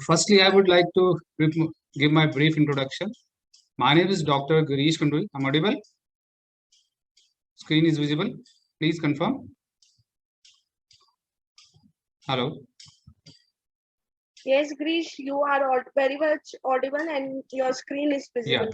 Firstly, I would like to give my brief introduction. My name is Dr. Girish Khanduri. I'm audible? Screen is visible. Please confirm. Hello. Yes, Girish, you are very much audible and your screen is visible. Yeah.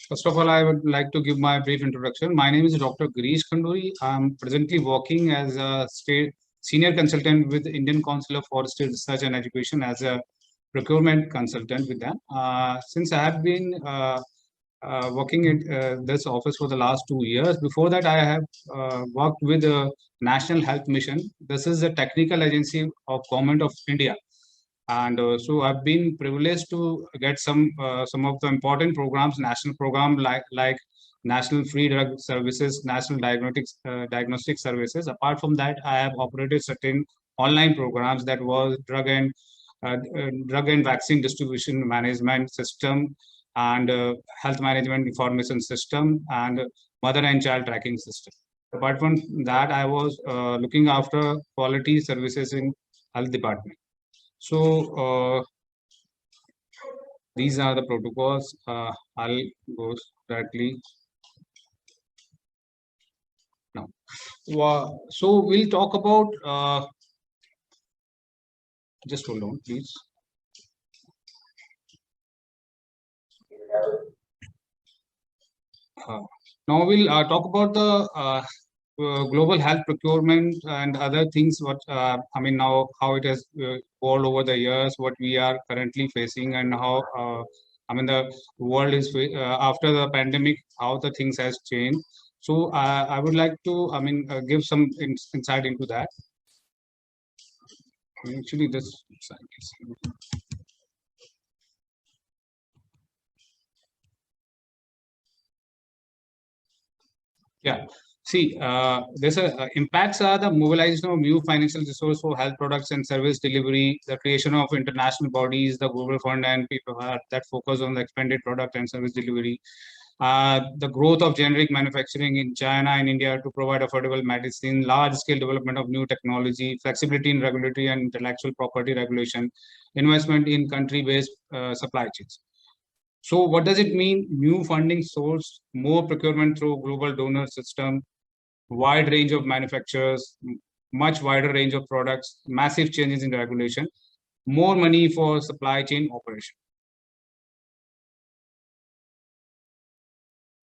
First of all, I would like to give my brief introduction. My name is Dr. Girish Khanduri. I'm presently working as a state senior consultant with the Indian Council of Forestry Research and Education as a procurement consultant with them. Since I have been working in this office for the last 2 years. Before that, I have worked with the National Health Mission. This is a technical agency of Government of India. And so I've been privileged to get some of the important programs, national program like National Free Drug Services, National Diagnostic Services. Apart from that, I have operated certain online programs that was drug and vaccine distribution management system and health management information system and mother and child tracking system. Apart from that, I was looking after quality services in health department. So these are the protocols. I'll go directly now. So we'll talk about. Just hold on, please. Now we'll talk about the global health procurement and other things. What I mean now, how it has evolved over the years, what we are currently facing, and how I mean the world is after the pandemic, how the things has changed. So I would like to give some insight into that. Actually, this yeah. See, there's impacts are the mobilization of new financial resource for health products and service delivery, the creation of international bodies, the global fund and people that focus on the expanded product and service delivery, the growth of generic manufacturing in China and India to provide affordable medicine, large-scale development of new technology, flexibility in regulatory and intellectual property regulation, investment in country-based supply chains. So what does it mean? New funding source, more procurement through global donor system, wide range of manufacturers, much wider range of products, massive changes in the regulation, more money for supply chain operation.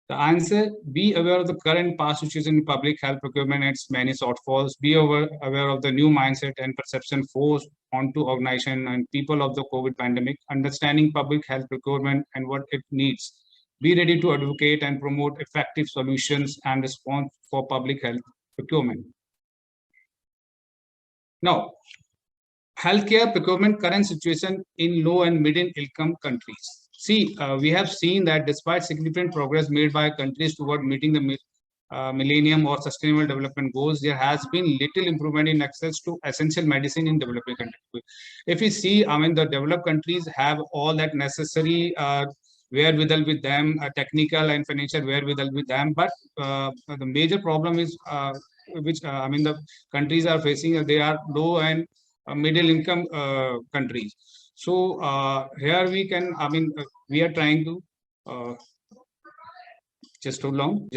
The answer, be aware of the current past situation in public health procurement and its many shortfalls. Be aware of the new mindset and perception forced onto organization and people of the COVID pandemic, understanding public health procurement and what it needs. Be ready to advocate and promote effective solutions and response for public health procurement. Now, healthcare procurement current situation in low and middle income countries. See, we have seen that despite significant progress made by countries toward meeting the millennium or sustainable development goals, there has been little improvement in access to essential medicine in developing countries. If you see, I mean, the developed countries have all that necessary wherewithal with them, technical and financial wherewithal with them, but the major problem is which I mean the countries are facing. They are low and middle income countries. So here we can, we are trying to just hold on.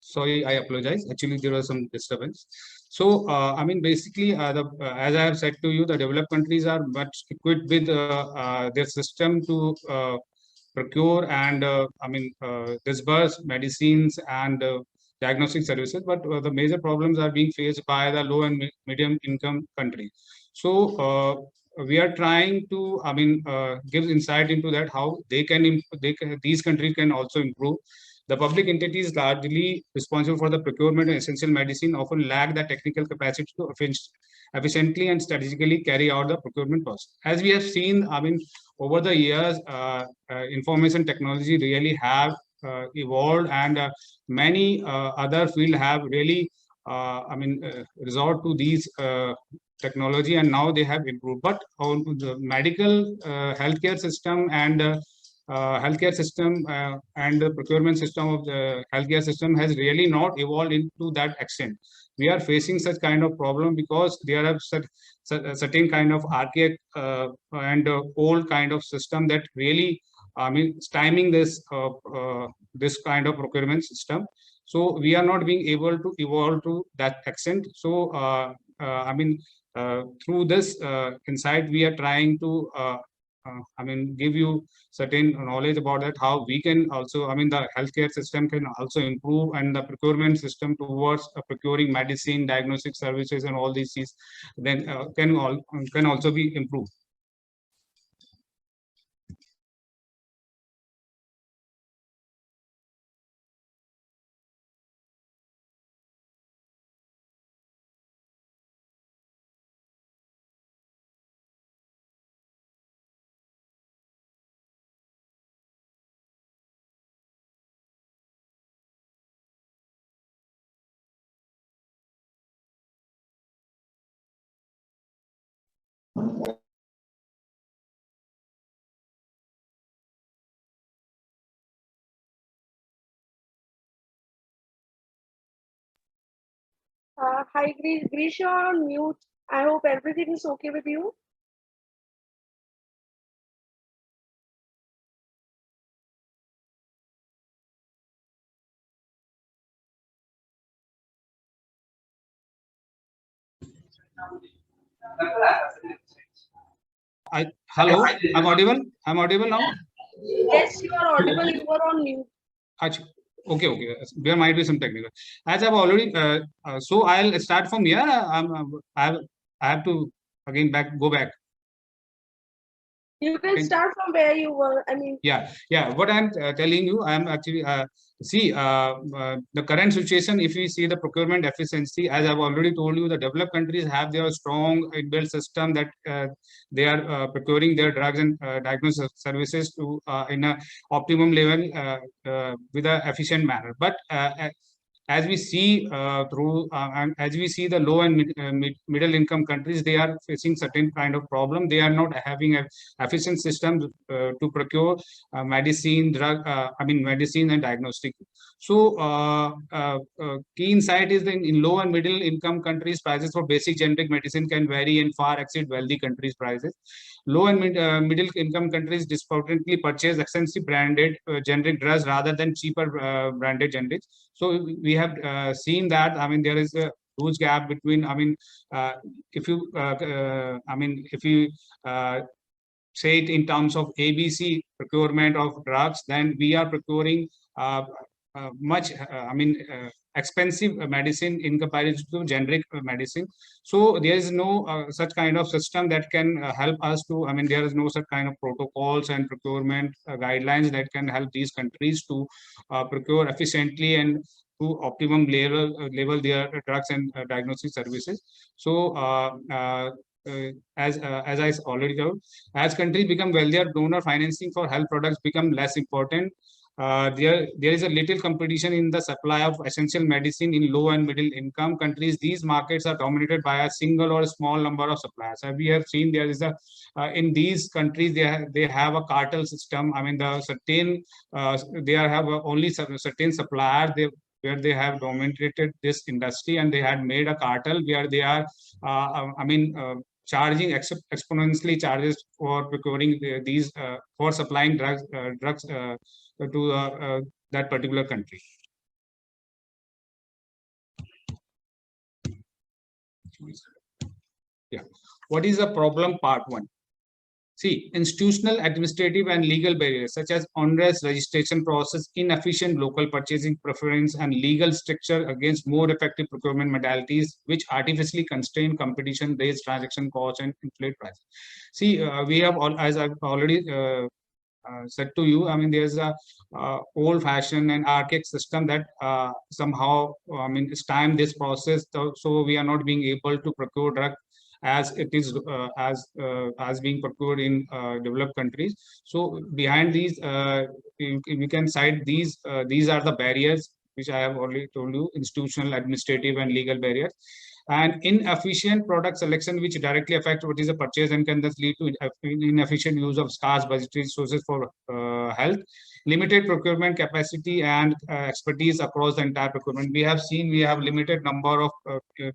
Sorry, I apologize. Actually, there was some disturbance. So, basically, as I have said to you, the developed countries are much equipped with their system to procure and, disburse medicines and diagnostic services. But the major problems are being faced by the low and medium income countries. So, we are trying to, give insight into that how these countries can also improve. The public entities largely responsible for the procurement of essential medicine often lack the technical capacity to efficiently and strategically carry out the procurement process. As we have seen, I mean, over the years, information technology really have evolved, and many other fields have really, resort to these technology, and now they have improved. But on the medical healthcare system and and the procurement system of the healthcare system has really not evolved into that extent. We are facing such kind of problem because there are certain kind of archaic and old kind of system that really, I mean, stymieing this kind of procurement system. So we are not being able to evolve to that extent. So through this insight, we are trying to give you certain knowledge about that, how we can also, I mean, the healthcare system can also improve, and the procurement system towards procuring medicine, diagnostic services, and all these things, then can also be improved. Hi, Grish, you're on mute. I hope everything is okay with you. Hello, I'm audible. I'm audible now. Yes, you are audible. You are on mute. Okay. There might be some technical. As I've already, so I'll start from here. I have to again go back. You can start from where you were. I mean, yeah. What I'm telling you, I'm actually the current situation. If we see the procurement efficiency, as I've already told you, the developed countries have their strong inbuilt system that they are procuring their drugs and diagnosis services to in a optimum level with an efficient manner. But as we see and as we see the low and middle income countries, they are facing certain kind of problem. They are not having a efficient system to procure medicine, medicine and diagnostic. So key insight is that in low and middle income countries, prices for basic generic medicine can vary and far exceed wealthy countries' prices. Low and middle income countries disproportionately purchase expensive branded generic drugs rather than cheaper branded generics. So we have seen that, I mean, there is a huge gap between, if you say it in terms of ABC procurement of drugs, then we are procuring much, expensive medicine in comparison to generic medicine. So there is no such kind of system that can help us to, there is no such kind of protocols and procurement guidelines that can help these countries to procure efficiently and to optimum level their drugs and diagnostic services. So as I already told, as countries become wealthier, donor financing for health products become less important. There is a little competition in the supply of essential medicine in low and middle income countries. These markets are dominated by a single or a small number of suppliers. As we have seen, there is a in these countries they have a cartel system. The certain they have only certain suppliers where they have dominated this industry, and they had made a cartel where they are charging exponentially charges for procuring these for supplying drugs to that particular country. Yeah. What is the problem? Part 1. See, institutional, administrative, and legal barriers such as onerous registration process, inefficient local purchasing preference, and legal structure against more effective procurement modalities, which artificially constrain competition, raise transaction costs, and inflate prices. See, we have, as I've already said to you, there's a old-fashioned and archaic system that somehow stymie this process, so we are not being able to procure drug as it is as being procured in developed countries. So behind these, we can cite these are the barriers which I have already told you: institutional, administrative, and legal barriers. And inefficient product selection, which directly affect what is the purchase and can thus lead to inefficient use of scarce budgetary resources for health. Limited procurement capacity and expertise across the entire procurement. We have seen we have limited number of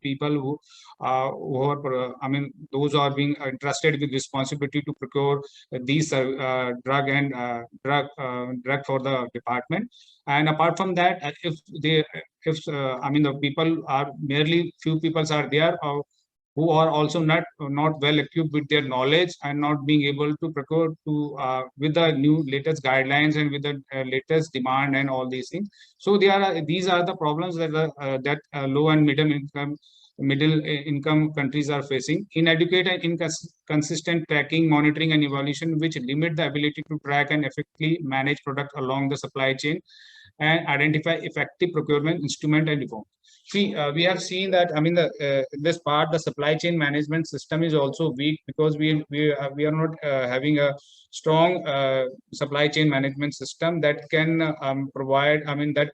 people who are, I mean, those who are being entrusted with responsibility to procure these drug for the department. And apart from that, if I mean, the people are merely few people are there who are also not well equipped with their knowledge and not being able to procure to with the new latest guidelines and with the latest demand and all these things. So these are the problems that low and middle income countries are facing. Inadequate and inconsistent tracking, monitoring, and evaluation, which limit the ability to track and effectively manage product along the supply chain and identify effective procurement instrument and reform. See, we have seen that, I mean, this part, the supply chain management system is also weak because we are not having a strong supply chain management system that can provide, I mean, that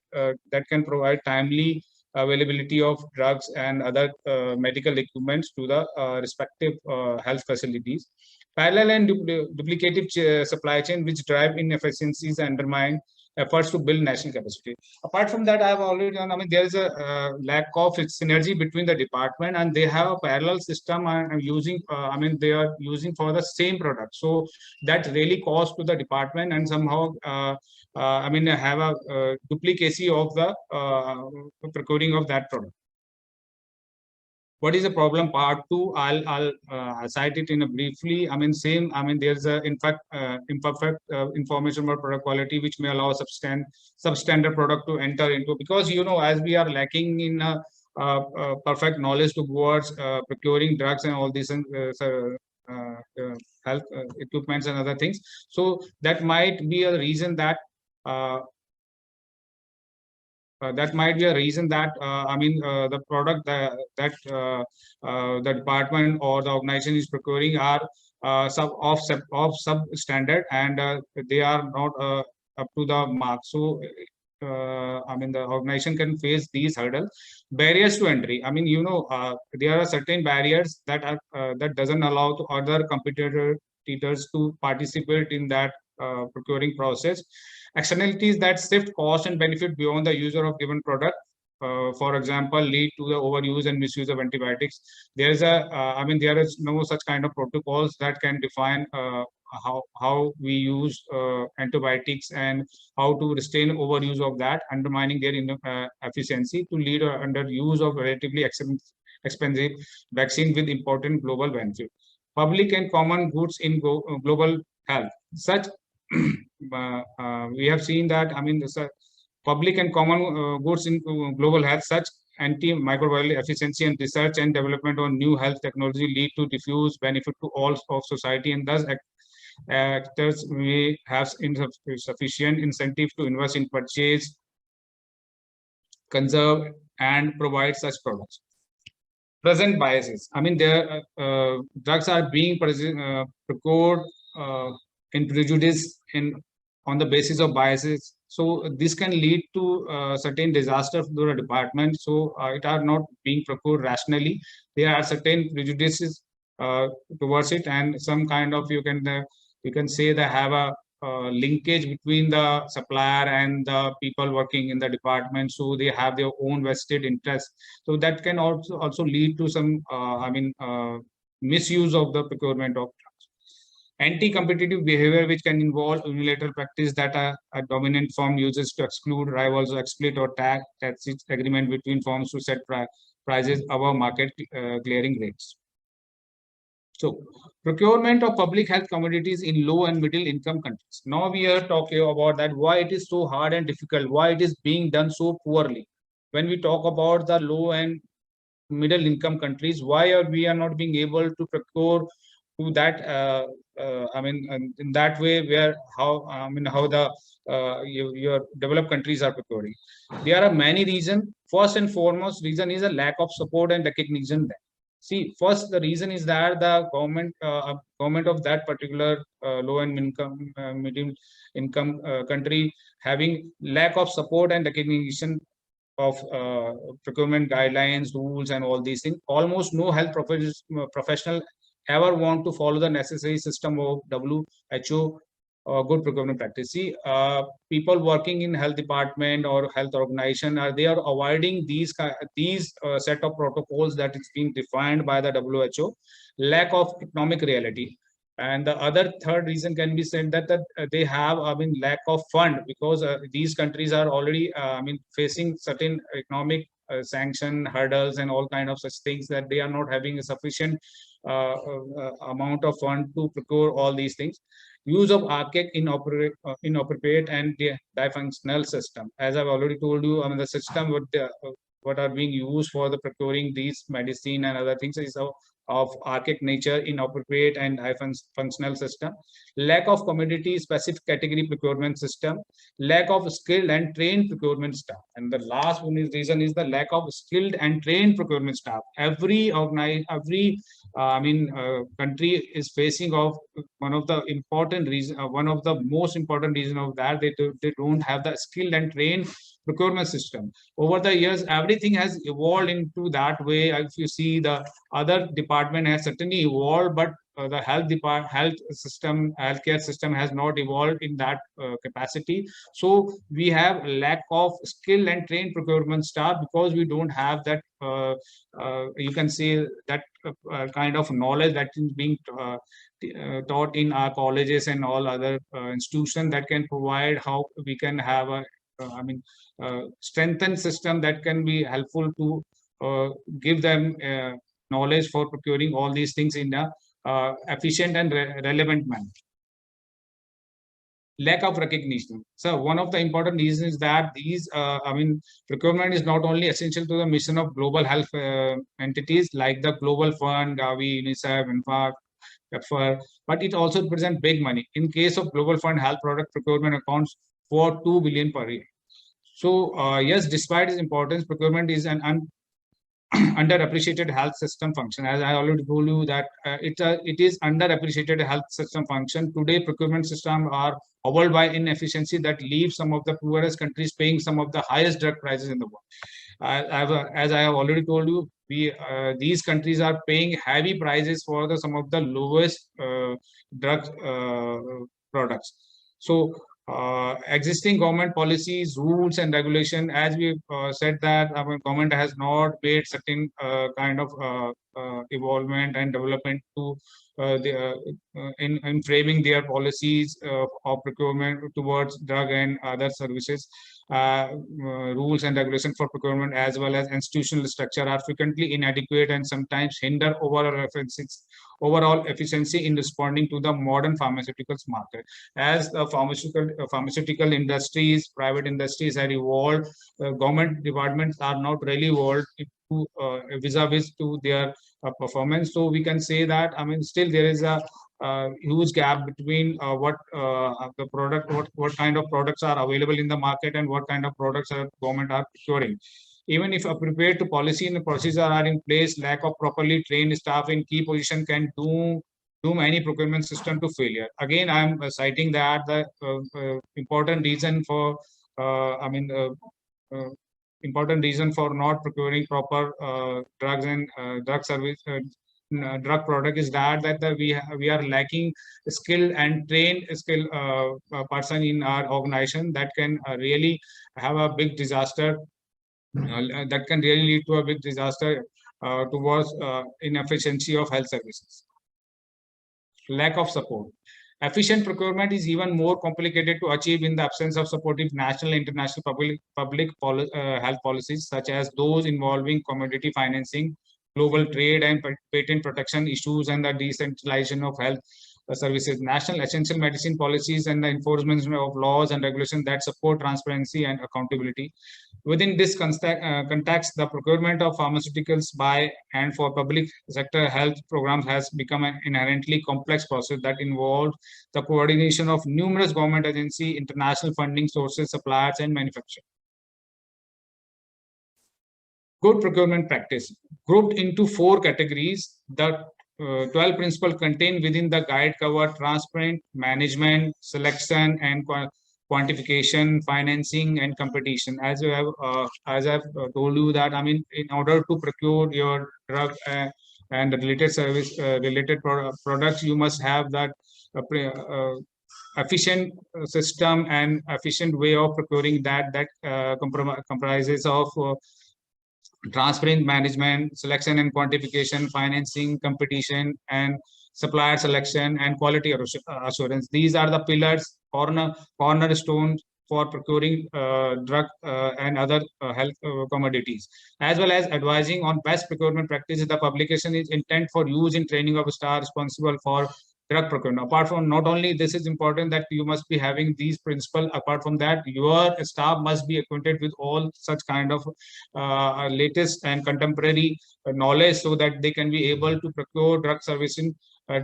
can provide timely availability of drugs and other medical equipments to the respective health facilities. Parallel and duplicative supply chain, which drive inefficiencies and undermine efforts to build national capacity. Apart from that, I have already done, I mean, there is a lack of synergy between the department, and they have a parallel system and using, I mean, they are using for the same product. So that really cost to the department, and somehow, I mean, have a duplicacy of the procuring of that product. What is the problem? Part two, I'll cite it in a briefly. I mean, same. I mean, there's a in fact imperfect information about product quality, which may allow substandard product to enter into, because as we are lacking in perfect knowledge towards procuring drugs and all these health equipments and other things. So that might be a reason that. That might be a reason that I mean, the product that the department or the organization is procuring are substandard, and they are not up to the mark. So I mean, the organization can face these hurdles. Barriers to entry. I mean, there are certain barriers that are that doesn't allow to other competitors to participate in that procuring process. Externalities that shift cost and benefit beyond the user of given product. For example, lead to the overuse and misuse of antibiotics. There is I mean, there is no such kind of protocols that can define how we use antibiotics and how to restrain overuse of that, undermining their efficiency to lead under use of relatively expensive vaccine with important global benefit. Public and common goods in global health. Such we have seen that, I mean, the public and common goods in global health, such antimicrobial efficiency and research and development on new health technology lead to diffuse benefit to all of society, and thus actors may have insufficient incentive to invest in purchase, conserve, and provide such products. Present biases. I mean, there drugs are being procured in prejudice on the basis of biases. So this can lead to certain disaster to the department. So it are not being procured rationally. There are certain prejudices towards it, and some kind of, you can say, they have a linkage between the supplier and the people working in the department. So they have their own vested interest. So that can also lead to some I mean, misuse of the procurement of anti-competitive behavior, which can involve unilateral practice that a dominant firm uses to exclude rivals or exploit or tax agreement between firms to set prices above market clearing rates. So, procurement of public health commodities in low and middle income countries. Now we are talking about that, why it is so hard and difficult, why it is being done so poorly. When we talk about the low and middle income countries, why we are not being able to procure to that I mean, in that way, where how the your developed countries are procuring. There are many reasons. First and foremost reason is a lack of support and recognition. See, first, the reason is that the government of that particular low and medium income country having lack of support and recognition of procurement guidelines, rules, and all these things. Almost no health professional ever want to follow the necessary system of WHO good procurement practice. See, people working in health department or health organization they are avoiding these set of protocols that is being defined by the WHO. Lack of economic reality. And the other third reason can be said that they have, I mean, lack of fund, because these countries are already, I mean, facing certain economic sanction hurdles and all kind of such things, that they are not having a sufficient amount of fund to procure all these things. Use of archaic, inappropriate, and dysfunctional system. As I've already told you, I mean, the system what are being used for the procuring these medicine and other things is of archaic nature, inappropriate, and high functional system. Lack of commodity specific category procurement system. Lack of skilled and trained procurement staff. And the last one is reason is the lack of skilled and trained procurement staff. Every country is facing of one of the important reason, one of the most important reason of that they don't have the skilled and trained procurement system. Over the years, everything has evolved into that way. If you see, the other department has certainly evolved, but the healthcare system has not evolved in that capacity. So we have a lack of skilled and trained procurement staff, because we don't have that you can say that kind of knowledge that is being taught in our colleges and all other institutions, that can provide how we can have a strengthened system that can be helpful to give them knowledge for procuring all these things in a efficient and relevant manner. Lack of recognition. So one of the important reasons is that procurement is not only essential to the mission of global health entities like the Global Fund, Gavi, UNICEF, INFAC, but it also represents big money. In case of Global Fund, health product procurement accounts for 2 billion per year. So yes, despite its importance, procurement is an underappreciated health system function. As I already told you that it is underappreciated health system function. Today, procurement systems are hobbled by inefficiency that leaves some of the poorest countries paying some of the highest drug prices in the world. As I have already told you, these countries are paying heavy prices for some of the lowest drug products. So existing government policies, rules, and regulation, as we said that our government has not made certain kind of evolvement and development to in framing their policies of procurement towards drug and other services. Rules and regulations for procurement as well as institutional structure are frequently inadequate and sometimes hinder overall efficiency in responding to the modern pharmaceuticals market. As the pharmaceutical industries, private industries have evolved, government departments are not really evolved to vis-a-vis to their performance. So we can say that, I mean, still there is a huge gap between what kind of products are available in the market and what kind of products are government are procuring. Even if appropriate policy and procedure are in place, lack of properly trained staff in key position can doom any procurement system to failure. Again, I am citing that the important reason for important reason for not procuring proper drugs and drug product is that we are lacking skill and trained person in our organization that can really have a big disaster that can really lead to a big disaster towards inefficiency of health services. Lack of support. Efficient procurement is even more complicated to achieve in the absence of supportive national and international public health policies, such as those involving commodity financing, global trade and patent protection issues, and the decentralization of health services. National essential medicine policies and the enforcement of laws and regulations that support transparency and accountability. Within this context, the procurement of pharmaceuticals by and for public sector health programs has become an inherently complex process that involves the coordination of numerous government agencies, international funding sources, suppliers, and manufacturers. Good procurement practice grouped into 4 categories. The 12 principles contained within the guide cover transparent management, selection, and quantification, financing, and competition. As I've told you that, I mean, in order to procure your drug and the related service, related products, you must have that efficient system and efficient way of procuring that comprises of transparent management, selection and quantification, financing, competition, and supplier selection and quality assurance. These are the pillars, cornerstones for procuring drug and other health commodities, as well as advising on best procurement practices. The publication is intent for use in training of staff responsible for drug procurement. Apart from, not only this is important that you must be having these principles, apart from that, your staff must be acquainted with all such kind of latest and contemporary knowledge, so that they can be able to procure drug servicing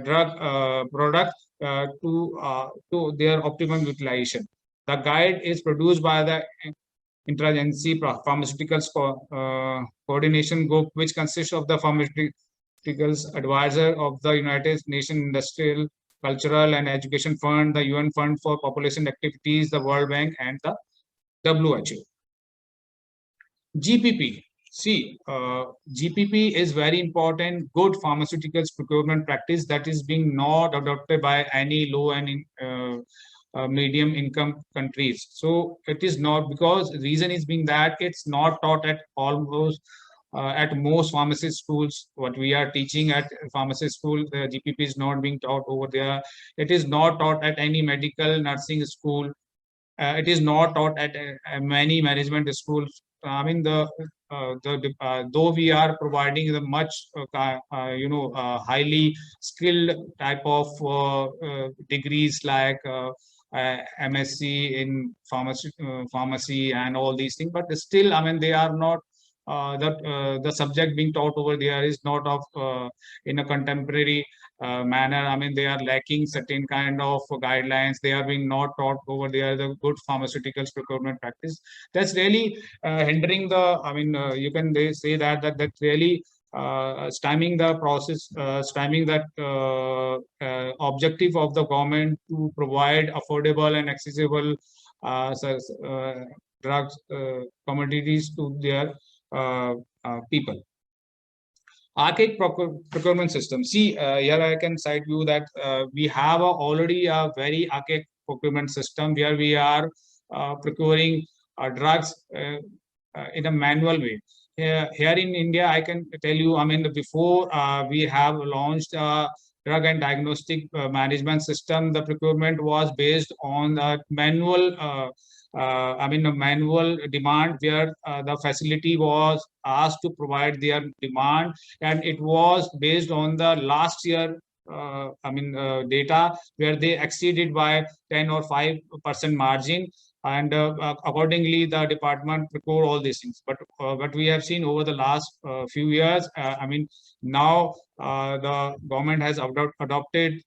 drug product to their optimum utilization. The guide is produced by the Interagency Pharmaceuticals Coordination Group, which consists of the Pharmaceuticals Advisor of the United Nations Industrial, Cultural, and Education Fund, the UN Fund for Population Activities, the World Bank, and the WHO. GPP. See, GPP is very important, good pharmaceuticals procurement practice that is being not adopted by any low and medium income countries. So it is not, because the reason is being that it's not taught at most pharmacy schools. What we are teaching at pharmacy school, the GPP is not being taught over there. It is not taught at any medical nursing school. It is not taught at many management schools. I mean, though we are providing the much highly skilled type of degrees like MSc in pharmacy and all these things, but still, I mean, they are not the subject being taught over there is not of in a contemporary manner. I mean, they are lacking certain kind of guidelines. They are being not taught over there the good pharmaceuticals procurement practice. That's really hindering the. I mean, you can say that really stymieing the process, stymieing that objective of the government to provide affordable and accessible drugs commodities to their people. Archaic procurement system. See, here I can cite you that we have already a very archaic procurement system where we are procuring drugs in a manual way. Here in India, I can tell you, I mean, before we have launched a drug and diagnostic management system, the procurement was based on the manual I mean, a manual demand where the facility was asked to provide their demand, and it was based on the last year data where they exceeded by 10 or 5% margin, and accordingly the department procure all these things. But what we have seen over the last few years, I mean, now the government has adopted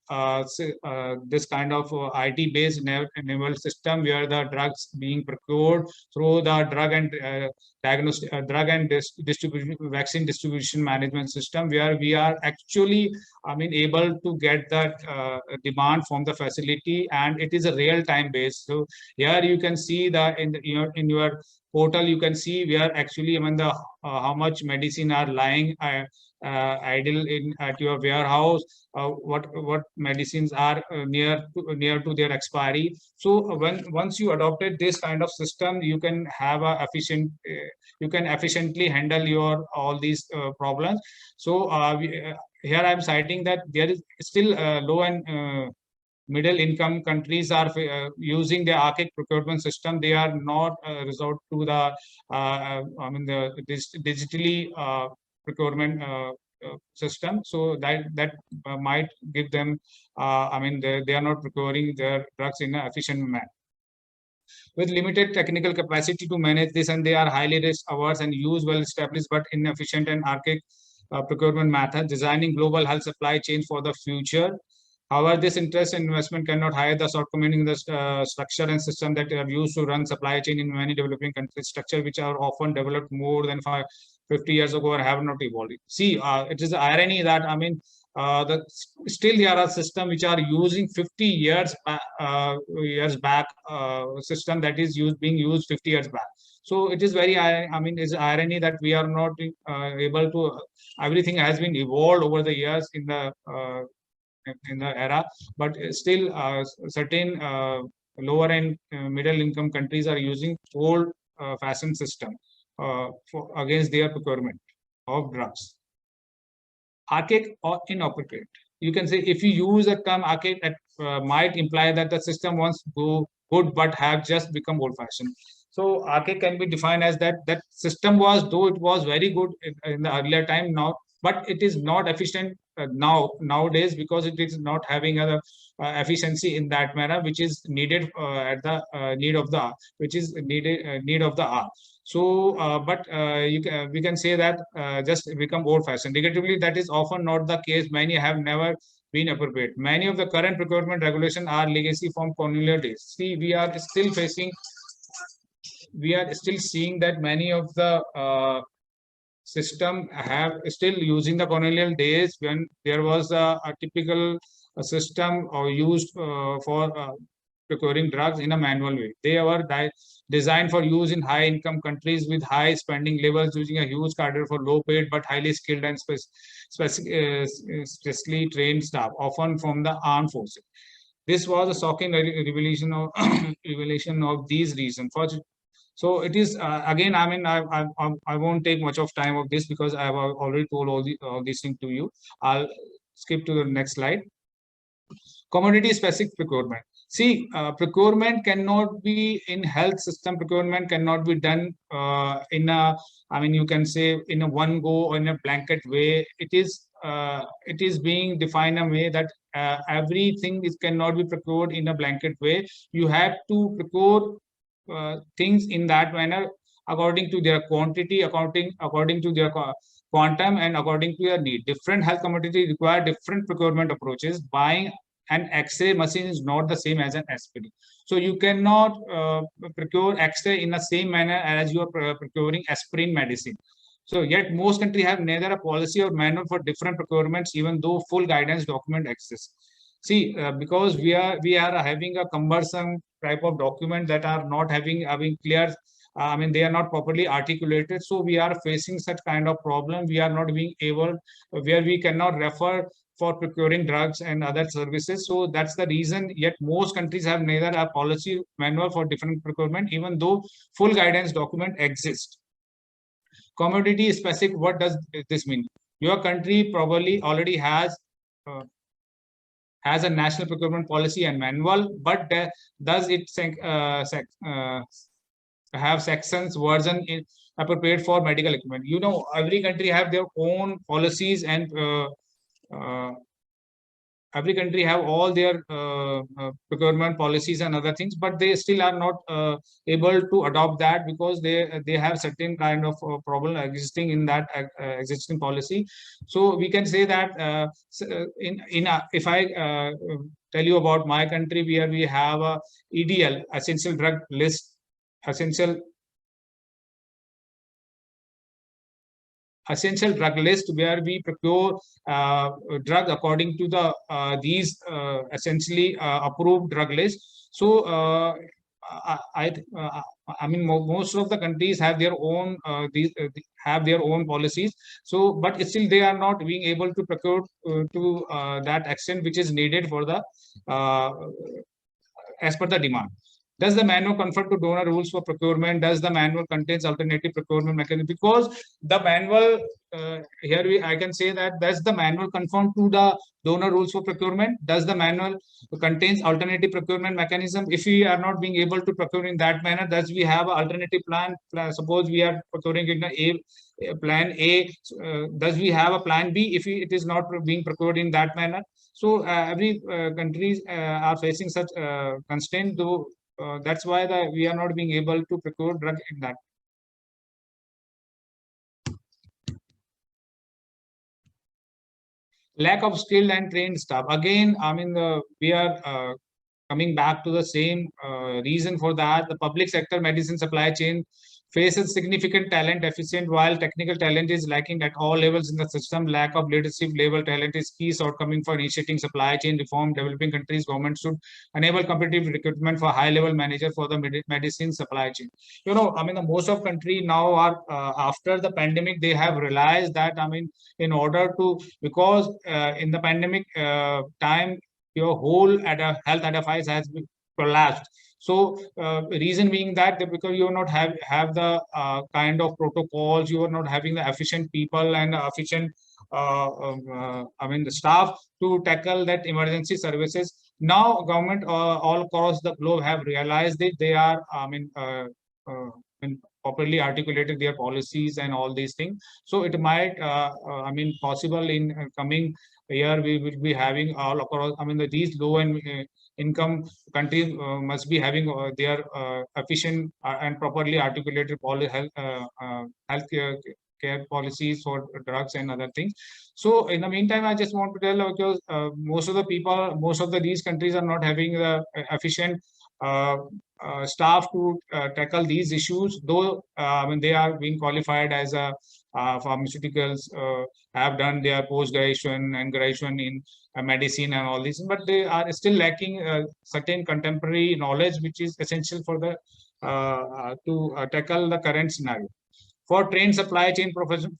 this kind of IT-based naval system where the drugs being procured through the drug and distribution vaccine distribution management system, where we are actually, I mean, able to get that demand from the facility, and it is a real-time base. So here you can see that in your portal, you can see where actually, I mean, the how much medicine are lying idle at your warehouse, what medicines are near to their expiry. So once you adopted this kind of system, you can have a efficient you can efficiently handle your all these problems. So here I am citing that there is still low and middle income countries are using the archaic procurement system. They are not resort to the digitally procurement system. So that might give them they are not procuring their drugs in an efficient manner. With limited technical capacity to manage this, and they are highly risk averse and use well established but inefficient and archaic procurement methods, designing global health supply chain for the future. However, this interest and investment cannot hide the shortcomings in the structure and system that are used to run supply chain in many developing countries, structure which are often developed more than 50 years ago have not evolved. See, it is the irony that still there are systems which are using 50 years back system that is being used 50 years back. So it is very, it's irony that we are not able to. Everything has been evolved over the years in the era, but still certain lower and middle income countries are using old fashioned system against their procurement of drugs. Archaic or inappropriate. You can say if you use the term archaic, that might imply that the system once good but have just become old fashioned. So archaic can be defined as that system was, though it was very good in the earlier time now, but it is not efficient nowadays, because it is not having a efficiency in that manner which is needed at the need of the need of the hour. So, we can say that just become old-fashioned. Negatively, that is often not the case. Many have never been appropriate. Many of the current procurement regulations are legacy from colonial days. See, we are still seeing that many of the system have still using the colonial days, when there was a typical system or used for procuring drugs in a manual way. They were designed for use in high income countries with high spending levels, using a huge cadre for low paid but highly skilled and specially trained staff, often from the armed forces. This was a shocking revelation of revelation of these reasons. So it is again. I won't take much of time of this, because I have already told all these things to you. I'll skip to the next slide. Commodity specific procurement. See, procurement cannot be in health system. Procurement cannot be done in a, you can say in a one go or in a blanket way. It is being defined in a way that everything cannot be procured in a blanket way. You have to procure things in that manner, according to their quantity, according to their quantum, and according to your need. Different health commodities require different procurement approaches. Buying an X-ray machine is not the same as an aspirin. So you cannot procure X-ray in the same manner as you are procuring aspirin medicine. So yet most countries have neither a policy or manual for different procurements, even though full guidance document exists. See, because we are having a cumbersome type of document that are not having clear. They are not properly articulated. So we are facing such kind of problem. We are not being able, where we cannot refer for procuring drugs and other services. So that's the reason. Yet most countries have neither a policy manual for different procurement, even though full guidance document exists. Commodity specific. What does this mean? Your country probably already has a national procurement policy and manual, but does it have sections version appropriate for medical equipment? Every country have their own policies, and every country have all their procurement policies and other things, but they still are not able to adopt that, because they have certain kind of problem existing in that existing policy. So we can say that if I tell you about my country, where we have a EDL, essential drug list, essential drug list, where we procure drug according to the these essentially approved drug list. So most of the countries have their own have their own policies. So, but still they are not being able to procure to that extent which is needed for the as per the demand. Does the manual confer to donor rules for procurement? Does the manual contains alternative procurement mechanism? Because the manual I can say that does the manual conform to the donor rules for procurement? Does the manual contains alternative procurement mechanism? If we are not being able to procure in that manner, does we have an alternative plan? Suppose we are procuring in a plan A, does we have a plan B if it is not being procured in that manner? So every countries are facing such constraint, though. That's why we are not being able to procure drug in that. Lack of skilled and trained staff. Again, we are coming back to the same reason for that. The public sector medicine supply chain faces significant talent deficit, while technical talent is lacking at all levels in the system. Lack of leadership level talent is key shortcoming for initiating supply chain reform. Developing countries government should enable competitive recruitment for high level manager for the medicine supply chain. I mean, the most of country now are after the pandemic, they have realized that, I mean, in order to, because in the pandemic time, your whole health edifice has been collapsed. So reason being that because you are not have the kind of protocols, you are not having the efficient people and efficient I mean the staff to tackle that emergency services. Now government all across the globe have realized that they are properly articulated their policies and all these things. So it might I mean possible in coming year we will be having all across, I mean these low and income countries must be having their efficient and properly articulated health care policies for drugs and other things. So in the meantime, I just want to tell, because most of the people, most of these countries are not having the efficient staff to tackle these issues, though when they are being qualified as a pharmaceuticals, have done their post graduation and graduation in medicine and all this, but they are still lacking certain contemporary knowledge which is essential for the to tackle the current scenario. For trained supply chain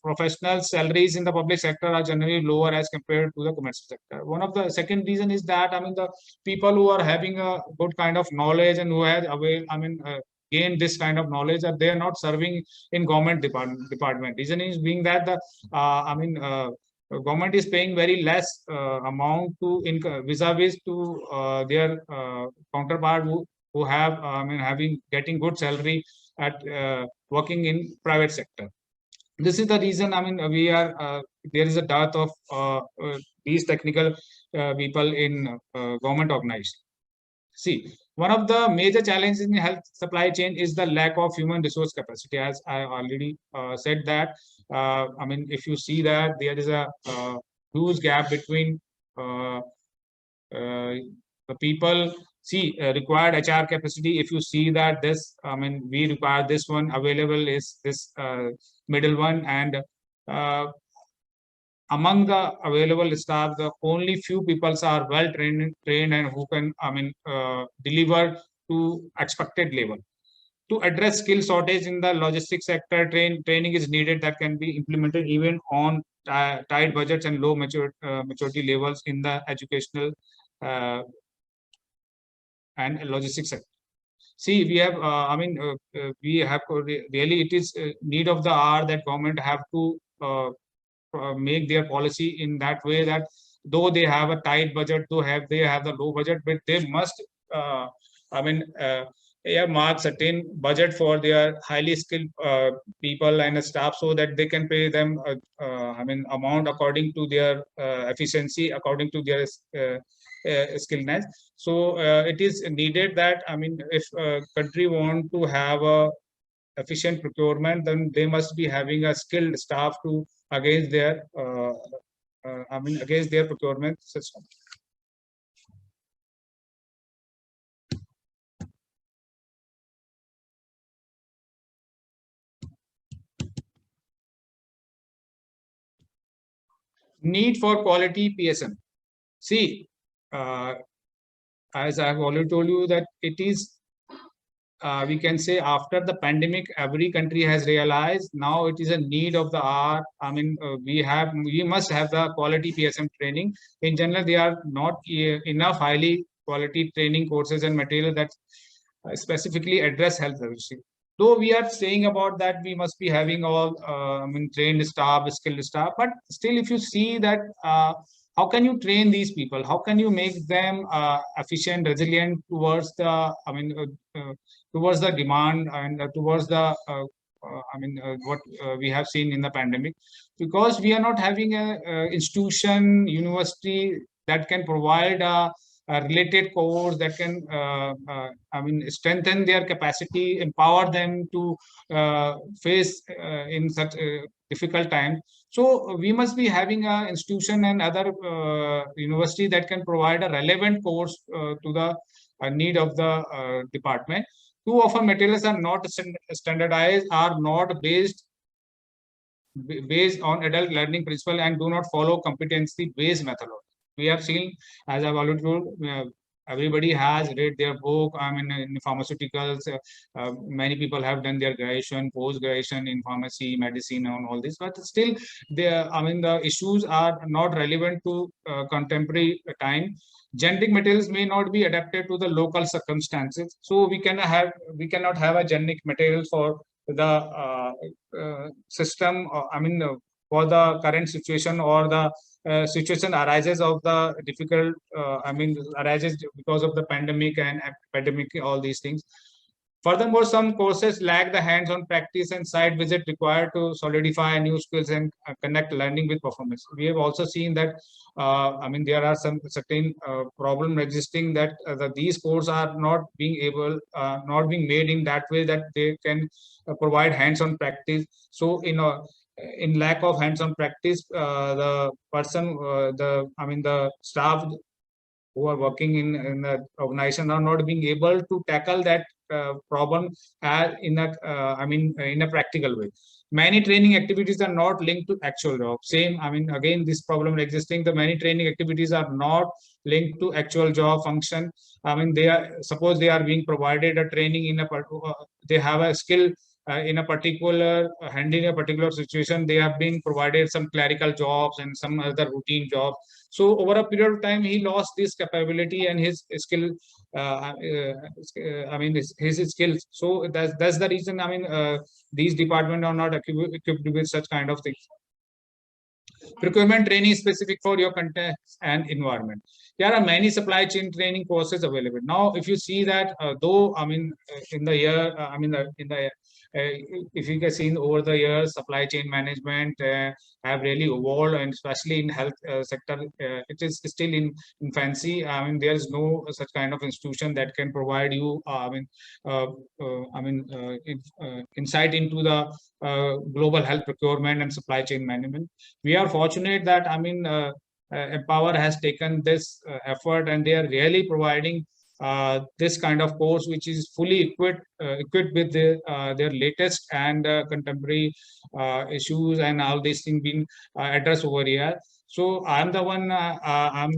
professionals, salaries in the public sector are generally lower as compared to the commercial sector. One of the second reason is that, I mean, the people who are having a good kind of knowledge and who have gained this kind of knowledge, that they are not serving in government department. Reason is being that the government is paying very less amount to vis-a-vis to their counterpart who have having getting good salary at working in private sector. This is the reason, I mean, we are there is a dearth of these technical people in government organized. See, one of the major challenges in health supply chain is the lack of human resource capacity. As I already said that, I mean, if you see that there is a huge gap between the people required HR capacity. If you see that this, I mean, we require this one available is this middle one, and among the available staff, the only few people are well trained and who can, I mean, deliver to expected level. To address skill shortage in the logistics sector, training is needed that can be implemented even on tight budgets and low maturity levels in the educational and logistics sector. See, we have, we have really, it is need of the hour that government have to make their policy in that way that though they have a tight budget, they have the low budget, but they must, mark certain budget for their highly skilled people and staff so that they can pay them, amount according to their efficiency, according to their skillness. So it is needed that, I mean, if a country want to have a efficient procurement, then they must be having a skilled staff to against their against their procurement system. Need for quality PSM. See, as I have already told you that it is, we can say after the pandemic, every country has realized now it is a need of the hour. I mean, we must have the quality PSM training. In general, there are not enough highly quality training courses and material that specifically address health literacy. Though we are saying about that, we must be having all trained staff, skilled staff, but still, if you see that, how can you train these people? How can you make them efficient, resilient towards the, towards the demand and towards the, what we have seen in the pandemic? Because we are not having a institution, university that can provide a related course that can, strengthen their capacity, empower them to face in such a difficult time. So we must be having an institution and other university that can provide a relevant course to the need of the department. Too often materials are not standardized, are not based on adult learning principle, and do not follow competency based methodology. We have seen, as I've already told, everybody has read their book. I mean, in pharmaceuticals, many people have done their graduation, post graduation in pharmacy, medicine, and all this, but still I mean, the issues are not relevant to contemporary time. Generic materials may not be adapted to the local circumstances, so we cannot have a generic material for the system, I mean, for the current situation, or the situation arises of the difficult, I mean, arises because of the pandemic and epidemic, all these things. Furthermore, some courses lack the hands-on practice and site visit required to solidify new skills and connect learning with performance. We have also seen that, I mean, there are some certain problem existing, that these courses are not not being made in that way that they can provide hands-on practice. So, in lack of hands-on practice, the person, the staff who are working in the organization are not being able to tackle that problem in a practical way. Many training activities are not linked to actual job. Same, I mean, again, this problem existing. The many training activities are not linked to actual job function. I mean, suppose they are being provided a training they have a skill in a particular handling a particular situation. They have been provided some clerical jobs and some other routine jobs. So over a period of time, he lost this capability and his skill. I mean, his skills. So that's the reason. I mean, these departments are not equipped with such kind of things. Procurement training is specific for your context and environment. There are many supply chain training courses available. Now, if you see that, though, I mean, in the year, if you can see over the years, supply chain management have really evolved, and especially in health sector, it is still in infancy. I mean, there is no such kind of institution that can provide you, insight into the global health procurement and supply chain management. We are fortunate that, I mean, Empower has taken this effort, and they are really providing this kind of course, which is fully equipped with their latest and contemporary issues, and all these things being addressed over here. So I'm the one. I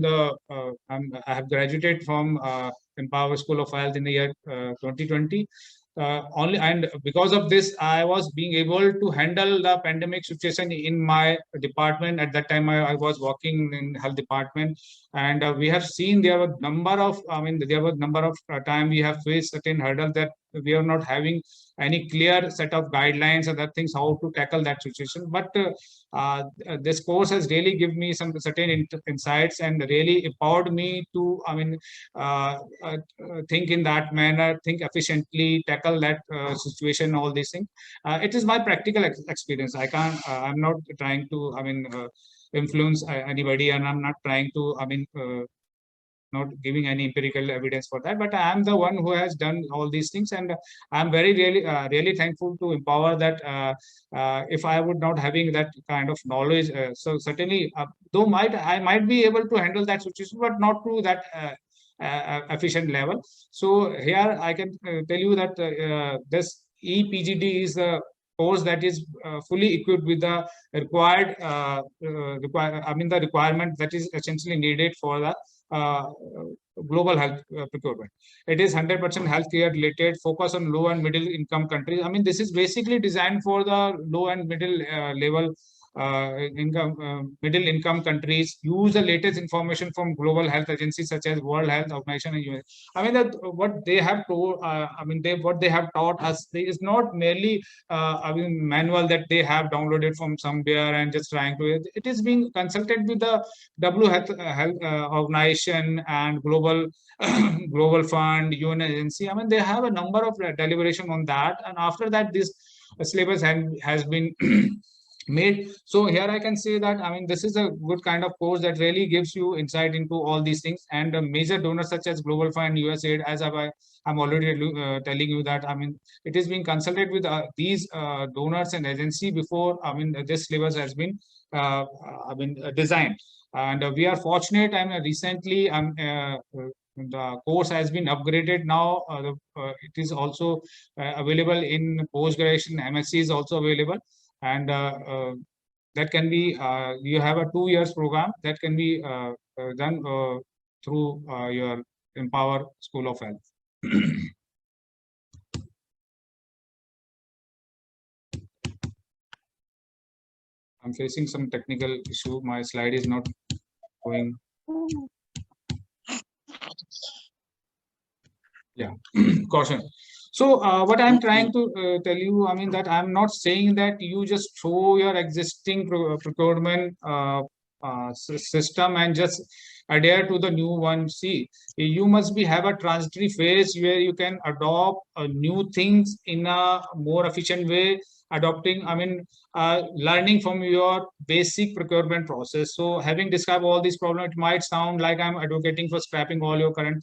have graduated from Empower School of Health in the year 2020. Only, and because of this, I was being able to handle the pandemic situation in my department. At that time, I was working in health department, and we have seen there were number of, time we have faced certain hurdles, that we are not having any clear set of guidelines and other things how to tackle that situation. But this course has really given me some certain insights, and really empowered me to, think in that manner, think efficiently, tackle that situation, all these things. It is my practical experience. I'm not trying to, influence anybody, and I'm not trying to, not giving any empirical evidence for that, but I am the one who has done all these things, and I'm really thankful to Empower that. If I would not having that kind of knowledge, so certainly, though I might be able to handle that situation, but not to that efficient level. So here I can tell you that this ePGD is a course that is fully equipped with the the requirement that is essentially needed for the global health procurement. It is 100% healthcare related, focus on low and middle income countries. I mean, this is basically designed for the low and middle level middle income countries. Use the latest information from global health agencies such as World Health Organization and US. I mean, that what they have told, what they have taught us is not merely manual that they have downloaded from somewhere and just trying to. It is being consulted with the Health Organization and global global fund, UN agency. I mean, they have a number of deliberation on that, and after that, this syllabus has been made. So here I can say that, I mean, this is a good kind of course that really gives you insight into all these things. And major donors such as Global Fund, USAID, as I'm already telling you that, I mean, it is being consulted with these donors and agency before, I mean, this syllabus has been designed. And we are fortunate, and recently the course has been upgraded now. It is also available in post-graduation. MSc is also available, and that can be you have a 2 years program that can be done through your Empower School of Health. I'm facing some technical issue. My slide is not going. Yeah, caution. So what I'm trying to tell you, I mean that I'm not saying that you just throw your existing procurement system and just adhere to the new one. See, you must be have a transitory phase where you can adopt new things in a more efficient way, adopting, I mean, learning from your basic procurement process. So having described all these problems, it might sound like I'm advocating for scrapping all your current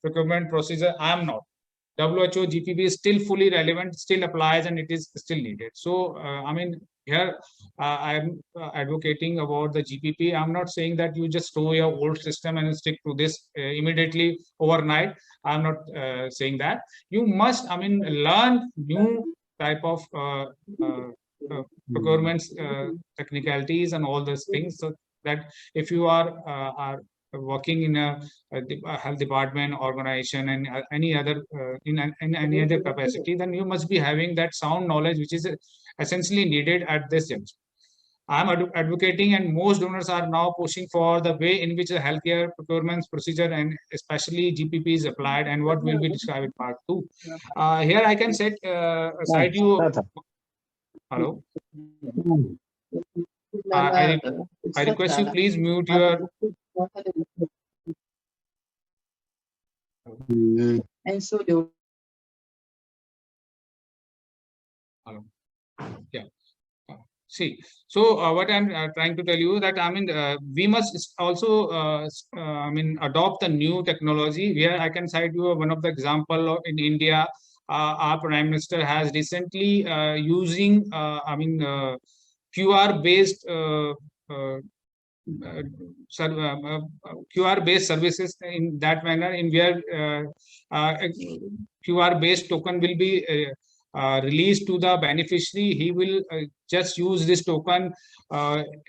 procurement procedure. I am not. WHO GPP is still fully relevant, still applies, and it is still needed. So, I mean, here I'm advocating about the GPP. I'm not saying that you just throw your old system and stick to this immediately overnight. I'm not saying that. You must, I mean, learn new type of procurement technicalities and all those things, so that if you are working in a health department, organization, and any other in any other capacity, then you must be having that sound knowledge, which is essentially needed at this juncture. I'm advocating, and most donors are now pushing for the way in which the healthcare procurement procedure and especially GPP is applied, and what will be described in part 2. Here I can set aside you. Hello. I request you please mute your. Hello. Yeah. See, so what I'm trying to tell you that, I mean, we must also I mean, adopt the new technology. Where I can cite you one of the example in India. Our Prime Minister has recently using I mean QR based QR based services in that manner, in where QR based token will be released to the beneficiary. He will just use this token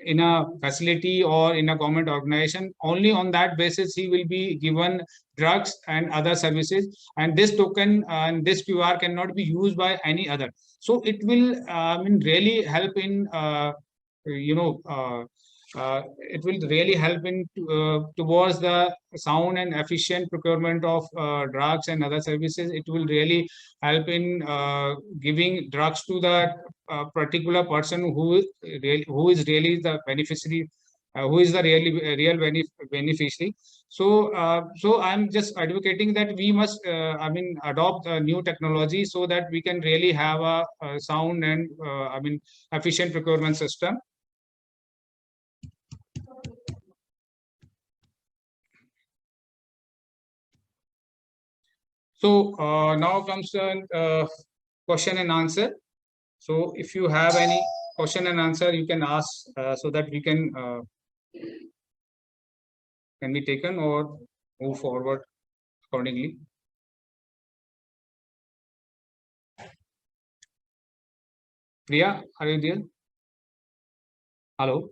in a facility or in a government organization. Only on that basis he will be given drugs and other services, and this token and this QR cannot be used by any other. So it will I mean really help in you know it will really help in towards the sound and efficient procurement of drugs and other services. It will really help in giving drugs to the particular person who is really the beneficiary, who is the real beneficiary. So so I'm just advocating that we must I mean adopt a new technology, so that we can really have a sound and I mean efficient procurement system. So now comes the question and answer. So if you have any question and answer, you can ask so that we can be taken or move forward accordingly. Priya, are you there? Hello.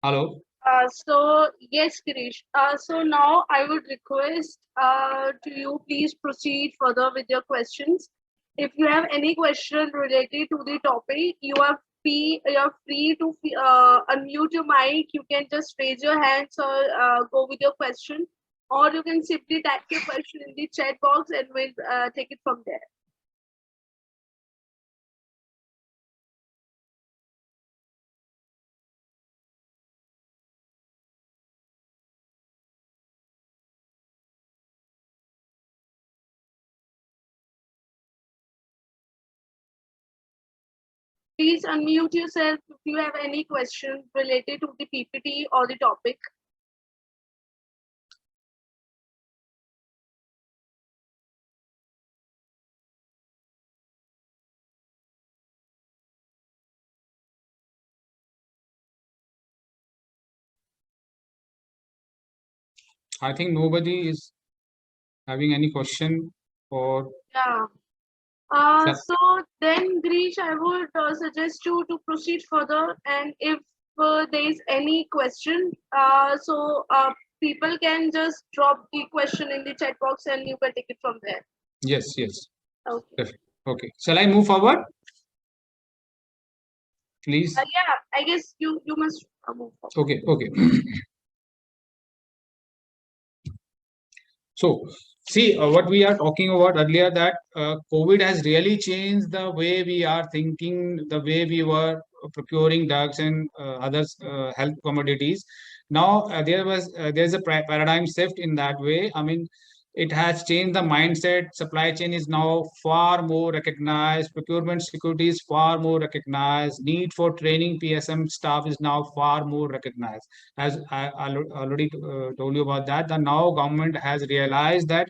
Hello. So yes, Girish. So now I would request to you please proceed further with your questions. If you have any question related to the topic, you are free to unmute your mic. You can just raise your hands or go with your question, or you can simply type your question in the chat box and we'll take it from there. Please unmute yourself if you have any questions related to the PPT or the topic. I think nobody is having any question or. Yeah. So then, Grish, I would suggest you to proceed further, and if there is any question, people can just drop the question in the chat box, and you can take it from there. Yes, yes. Okay. Okay. Shall I move forward? Please. Yeah, I guess you must move forward. Okay, okay. So, see, what we are talking about earlier, that COVID has really changed the way we are thinking, the way we were procuring drugs and other health commodities. Now, there's a paradigm shift in that way. I mean, it has changed the mindset. Supply chain is now far more recognized. Procurement security is far more recognized. Need for training PSM staff is now far more recognized. As I already told you about that, the now government has realized that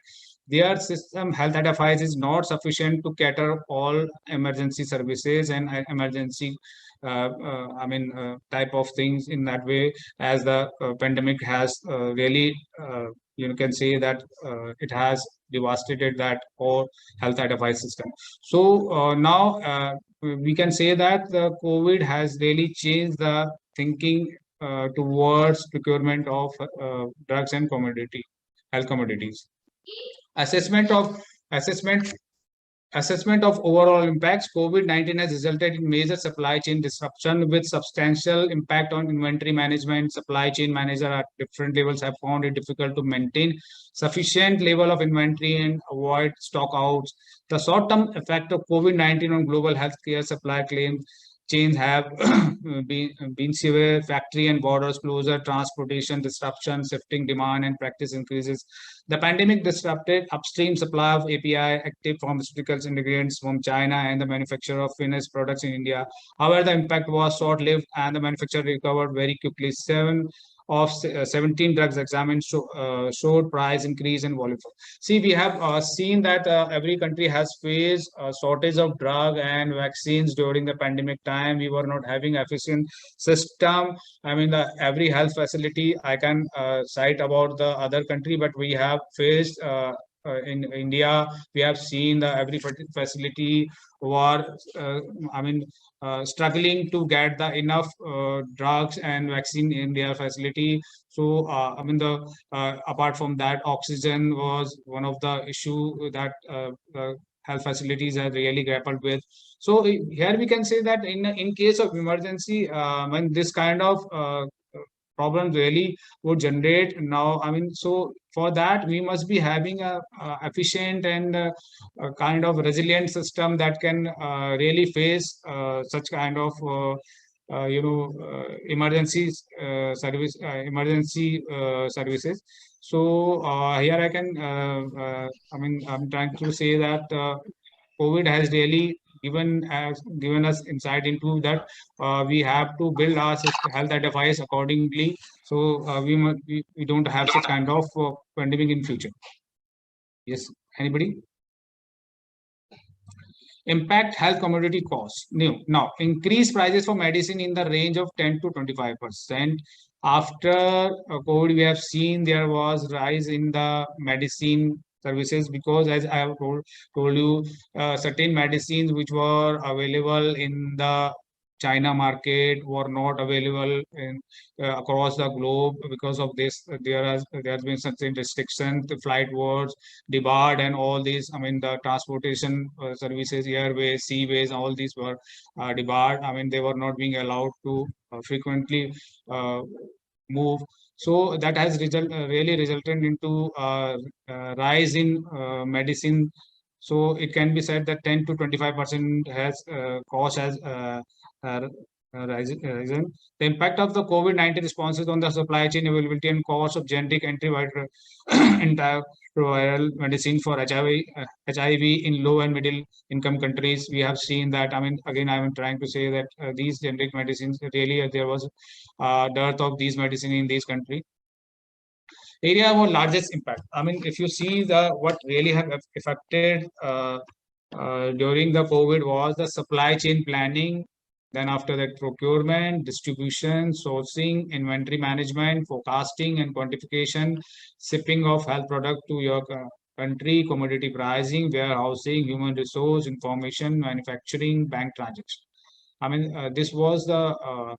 their system health advice is not sufficient to cater all emergency services and emergency type of things in that way, as the pandemic has really you can say that it has devastated that whole health advice system. So now we can say that the COVID has really changed the thinking towards procurement of drugs and health commodities. Assessment of assessment Assessment of overall impacts. COVID-19 has resulted in major supply chain disruption with substantial impact on inventory management. Supply chain managers at different levels have found it difficult to maintain sufficient level of inventory and avoid stockouts. The short-term effect of COVID-19 on global healthcare supply chains have been severe. Factory and borders closure, transportation disruption, shifting demand and practice increases. The pandemic disrupted upstream supply of API, active pharmaceuticals ingredients from China, and the manufacture of finished products in India. However, the impact was short-lived, and the manufacturer recovered very quickly. 17 drugs examined showed price increase and volume. See, we have seen that every country has faced a shortage of drug and vaccines during the pandemic time. We were not having efficient system. I mean, every health facility I can cite about the other country, but we have faced in India, we have seen the every facility were, I mean, struggling to get the enough drugs and vaccine in their facility. So, I mean, the apart from that, oxygen was one of the issue that health facilities are really grappled with. So here we can say that in case of emergency, when this kind of problem really would generate now, I mean, so for that we must be having a efficient and a kind of resilient system that can really face such kind of emergency services. So here I can I mean, I'm trying to say that COVID has really given us insight into that we have to build our health advice accordingly. So we don't have such kind of pandemic in future. Yes, anybody? Impact health commodity costs. Now, increased prices for medicine in the range of 10 to 25%. After COVID, we have seen there was rise in the medicine services, because as I have told you, certain medicines which were available in the China market were not available in across the globe. Because of this, there has been certain restrictions, the flight was debarred, and all these. I mean, the transportation services, airways, seaways, all these were debarred. I mean, they were not being allowed to frequently uh, move. So that has really resulted into rise in medicine. So it can be said that 10 to 25% has cost has uh, risen. The impact of the COVID-19 responses on the supply chain availability and cost of generic antiviral medicine for HIV in low and middle income countries. We have seen that. I mean, again, I'm trying to say that these generic medicines, really there was dearth of these medicine in these countries. Area of largest impact. I mean, if you see the what really have affected during the COVID was the supply chain planning, Then after that, procurement, distribution, sourcing, inventory management, forecasting and quantification, shipping of health product to your country, commodity pricing, warehousing, human resource, information, manufacturing, bank transaction. I mean, this was the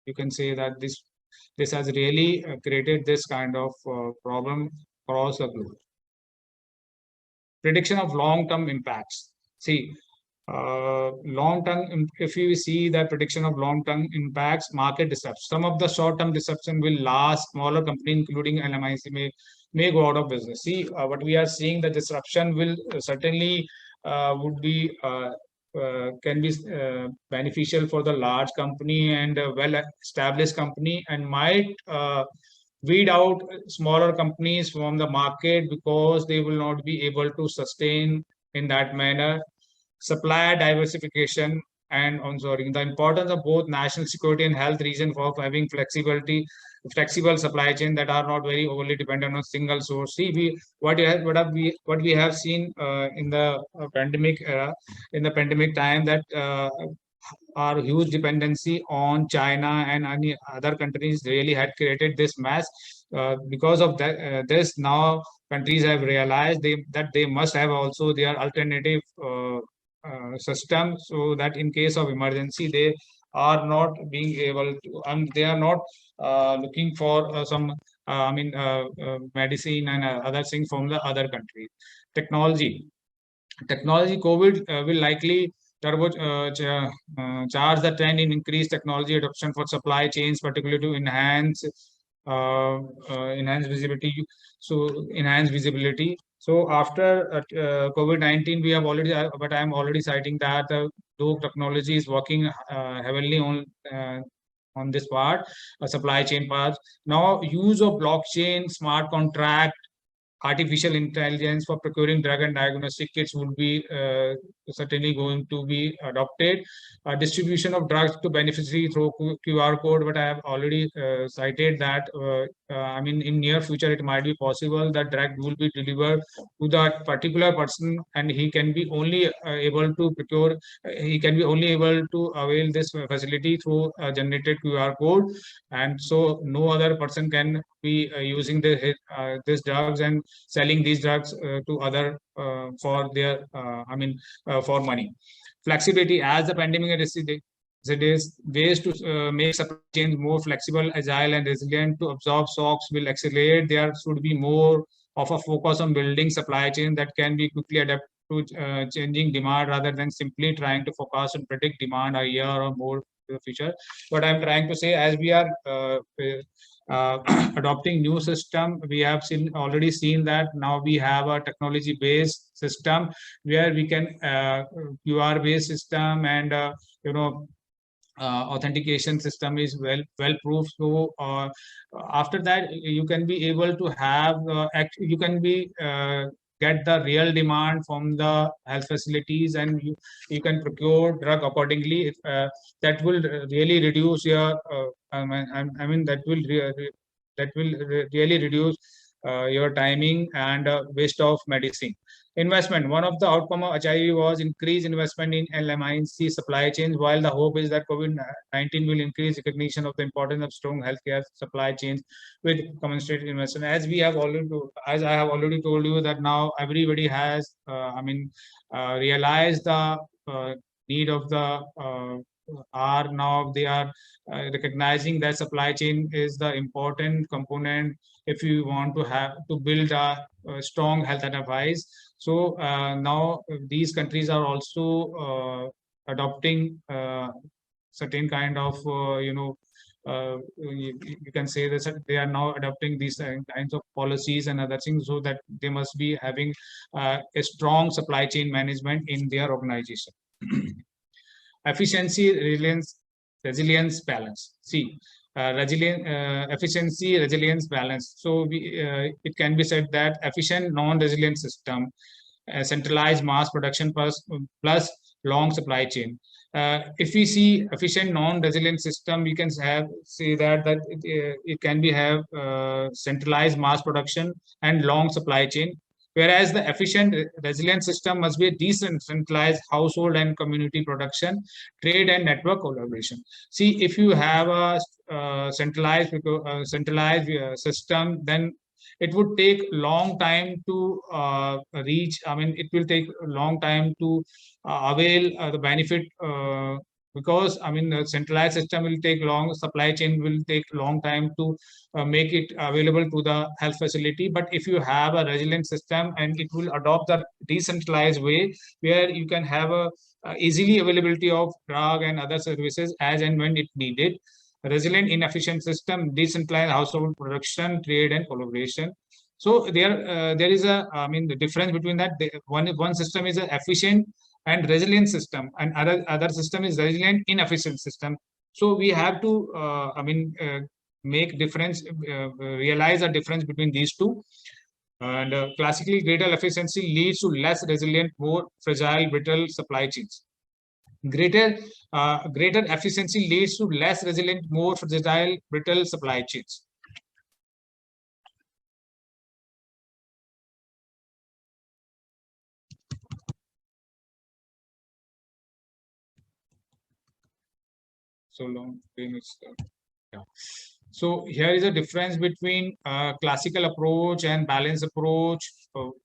you can say that this has really created this kind of problem across the globe. Prediction of long-term impacts. See, long-term, if you see the prediction of long-term impacts, market disruption. Some of the short-term disruption will last. Smaller company, including LMIC, may go out of business. See, what we are seeing, the disruption will certainly would be can be beneficial for the large company and well-established company, and might weed out smaller companies from the market because they will not be able to sustain in that manner. Supply diversification and onshoring. The importance of both national security and health reason for having flexible supply chain that are not very overly dependent on single source. See, what we have seen in the pandemic era, in the pandemic time, that our huge dependency on China and any other countries really had created this mess. Because of that, this now countries have realized that they must have also their alternative system, so that in case of emergency they are not being able to, and they are not looking for some medicine and other things from the other countries. Technology COVID will likely charge the trend in increased technology adoption for supply chains, particularly to enhance visibility. Enhance visibility. So after COVID-19, we have already, but I am already citing that though technology is working heavily on this part, supply chain part. Now, use of blockchain, smart contract, artificial intelligence for procuring drug and diagnostic kits would be certainly going to be adopted. Distribution of drugs to beneficiary through QR code, but I have already cited that. I mean, in near future, it might be possible that drug will be delivered to that particular person, and he can be only able to procure. He can be only able to avail this facility through a generated QR code, and so no other person can be using these drugs and selling these drugs to other for their for money. Flexibility. As the pandemic receded, it is ways to make supply chains more flexible, agile, and resilient to absorb shocks will accelerate. There should be more of a focus on building supply chain that can be quickly adapt to changing demand, rather than simply trying to focus and predict demand a year or more in the future. What I'm trying to say, as we are adopting new system, we have already seen that now we have a technology based system where we can QR based system, and authentication system is well proved. So after that, you can be able to have you can be get the real demand from the health facilities, and you can procure drug accordingly. That will really reduce your that will really reduce your timing and waste of medicine. Investment. One of the outcome of HIV was increased investment in LMIC supply chains. While the hope is that COVID-19 will increase recognition of the importance of strong healthcare supply chains with commensurate investment. As I have already told you, that now everybody has, realized the need of the are now they are recognizing that supply chain is the important component if you want to have to build a strong health enterprise. So now these countries are also adopting certain kind of you can say that they are now adopting these kinds of policies and other things, so that they must be having a strong supply chain management in their organization. Efficiency, resilience, balance. See, efficiency, resilience, balance. So it can be said that efficient, non-resilient system, centralized mass production plus long supply chain. If we see efficient, non-resilient system, we can say that it can be have centralized mass production and long supply chain. Whereas the efficient resilient system must be a decentralized household and community production, trade and network collaboration. See, if you have a centralized system, then it would take long time to reach. I mean, it will take a long time to avail the benefit, because I mean, the centralized system will take long, supply chain will take long time to make it available to the health facility. But if you have a resilient system, and it will adopt the decentralized way, where you can have a easily availability of drug and other services as and when it needed. Resilient inefficient system, decentralized household production, trade and collaboration. So there is a, I mean, the difference between that. One system is an efficient and resilient system, and other system is resilient inefficient system. So we have to make difference, realize a difference between these two. And classically, greater efficiency leads to less resilient, more fragile, brittle supply chains. Greater efficiency leads to less resilient, more fragile, brittle supply chains. So long. Yeah. So here is a difference between classical approach and balanced approach. So,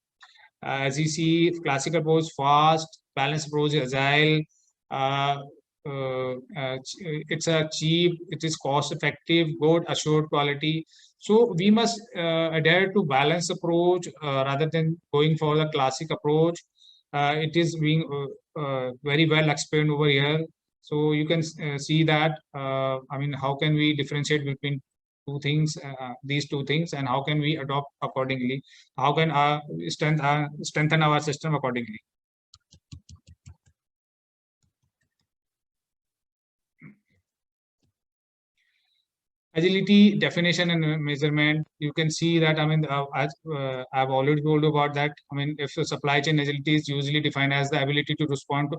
as you see, classical approach fast, balanced approach is agile. It's a cheap, it is cost effective, good assured quality. So we must adhere to balanced approach rather than going for the classic approach. It is being very well explained over here. So you can see that, I mean, how can we differentiate between two things, these two things, and how can we adopt accordingly? How can strengthen our system accordingly? Agility definition and measurement. You can see that, I mean, as I've already told you about that. I mean, if the supply chain agility is usually defined as the ability to respond to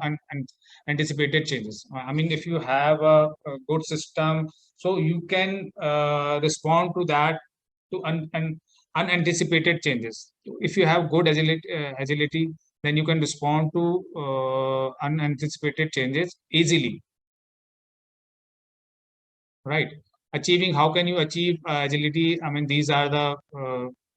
anticipated changes. I mean, if you have a good system, so you can respond to that, to unanticipated changes. If you have good agility, then you can respond to unanticipated changes easily, right? Achieving, how can you achieve agility? I mean, these are the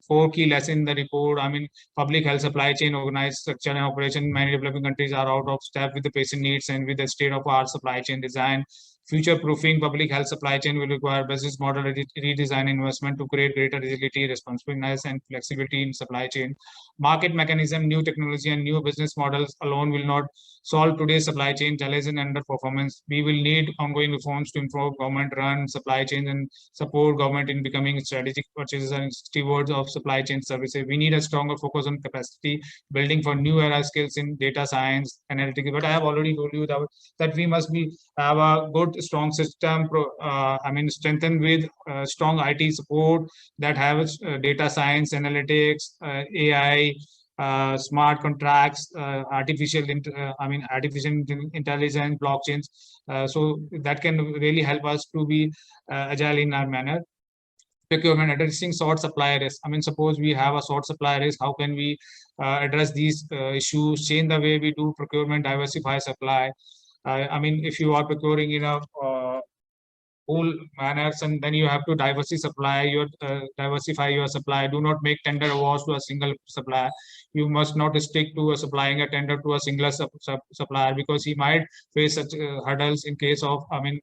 four key lessons in the report. I mean, public health supply chain, organized structure and operation. Many developing countries are out of step with the patient needs and with the state of art supply chain design. Future proofing public health supply chain will require business model redesign investment to create greater agility, responsiveness, and flexibility in supply chain. Market mechanism, new technology, and new business models alone will not solve today's supply chain challenge and underperformance. We will need ongoing reforms to improve government run supply chain and support government in becoming strategic purchasers and stewards of supply chain services. We need a stronger focus on capacity building for new era skills in data science, analytics. But I have already told you that we must have a good, strong system. I mean, strengthened with strong IT support that have data science, analytics, AI, smart contracts, artificial intelligence, blockchains. So that can really help us to be agile in our manner. Procurement, addressing short supply risk. I mean, suppose we have a short supply risk, how can we address these issues, change the way we do procurement, diversify supply? I mean, if you are procuring in a whole manners, and then you have to diversify your supply. Do not make tender awards to a single supplier. You must not stick to supplying a tender to a single supplier, because he might face such hurdles in case of, I mean,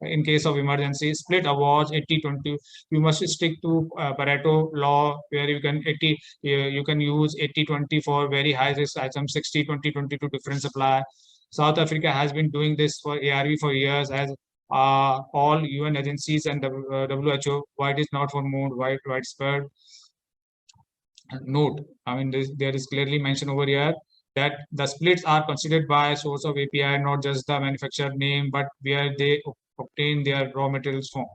in case of emergency. Split awards 80-20. You must stick to Pareto law, where you can you can use 80-20 for very high risk items, 60-20-20 to different supplier. South Africa has been doing this for ARV for years, as all UN agencies and WHO. Why it is not for more widespread? Note, I mean, there is clearly mentioned over here that the splits are considered by source of API, not just the manufacturer name, but where they obtain their raw materials from.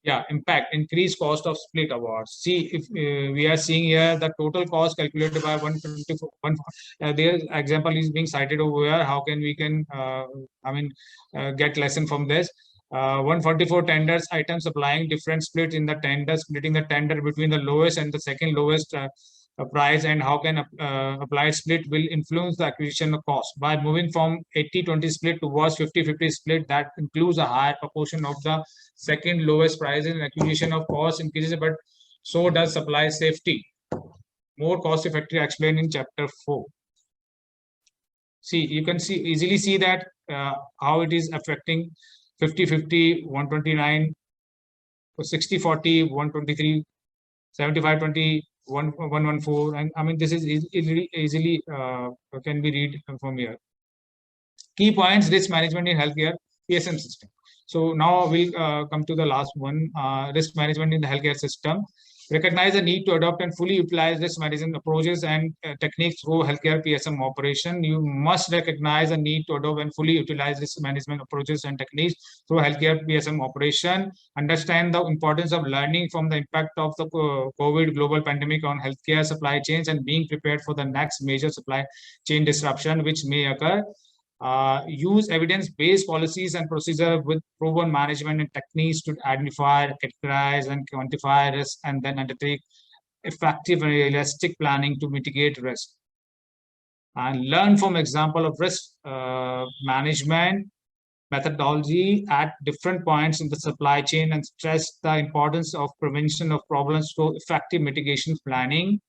Yeah, impact, increased cost of split awards. See, if we are seeing here the total cost calculated by 124. Their example is being cited over here. How can we get lesson from this? 144 tenders items applying different split in the tender, splitting the tender between the lowest and the second lowest price, and how can applied split will influence the acquisition cost. By moving from 80-20 split towards 50-50 split, that includes a higher proportion of the second lowest price, and acquisition of cost increases, but so does supply safety. More cost effective explained in chapter 4. See, you can easily see that how it is affecting 50-50, 129, 60-40, 123, 75-20, 114, and I mean this is easily can be read from here. Key points: risk management in healthcare PSM system. So now we'll come to the last one: risk management in the healthcare system. Recognize the need to adopt and fully utilize risk management approaches and techniques through healthcare PSM operation. You must recognize the need to adopt and fully utilize risk management approaches and techniques through healthcare PSM operation. Understand the importance of learning from the impact of the COVID global pandemic on healthcare supply chains and being prepared for the next major supply chain disruption which may occur. Use evidence-based policies and procedures with proven management and techniques to identify, categorize, and quantify risk, and then undertake effective and realistic planning to mitigate risk. And learn from example of risk management methodology at different points in the supply chain, and stress the importance of prevention of problems through effective mitigation planning.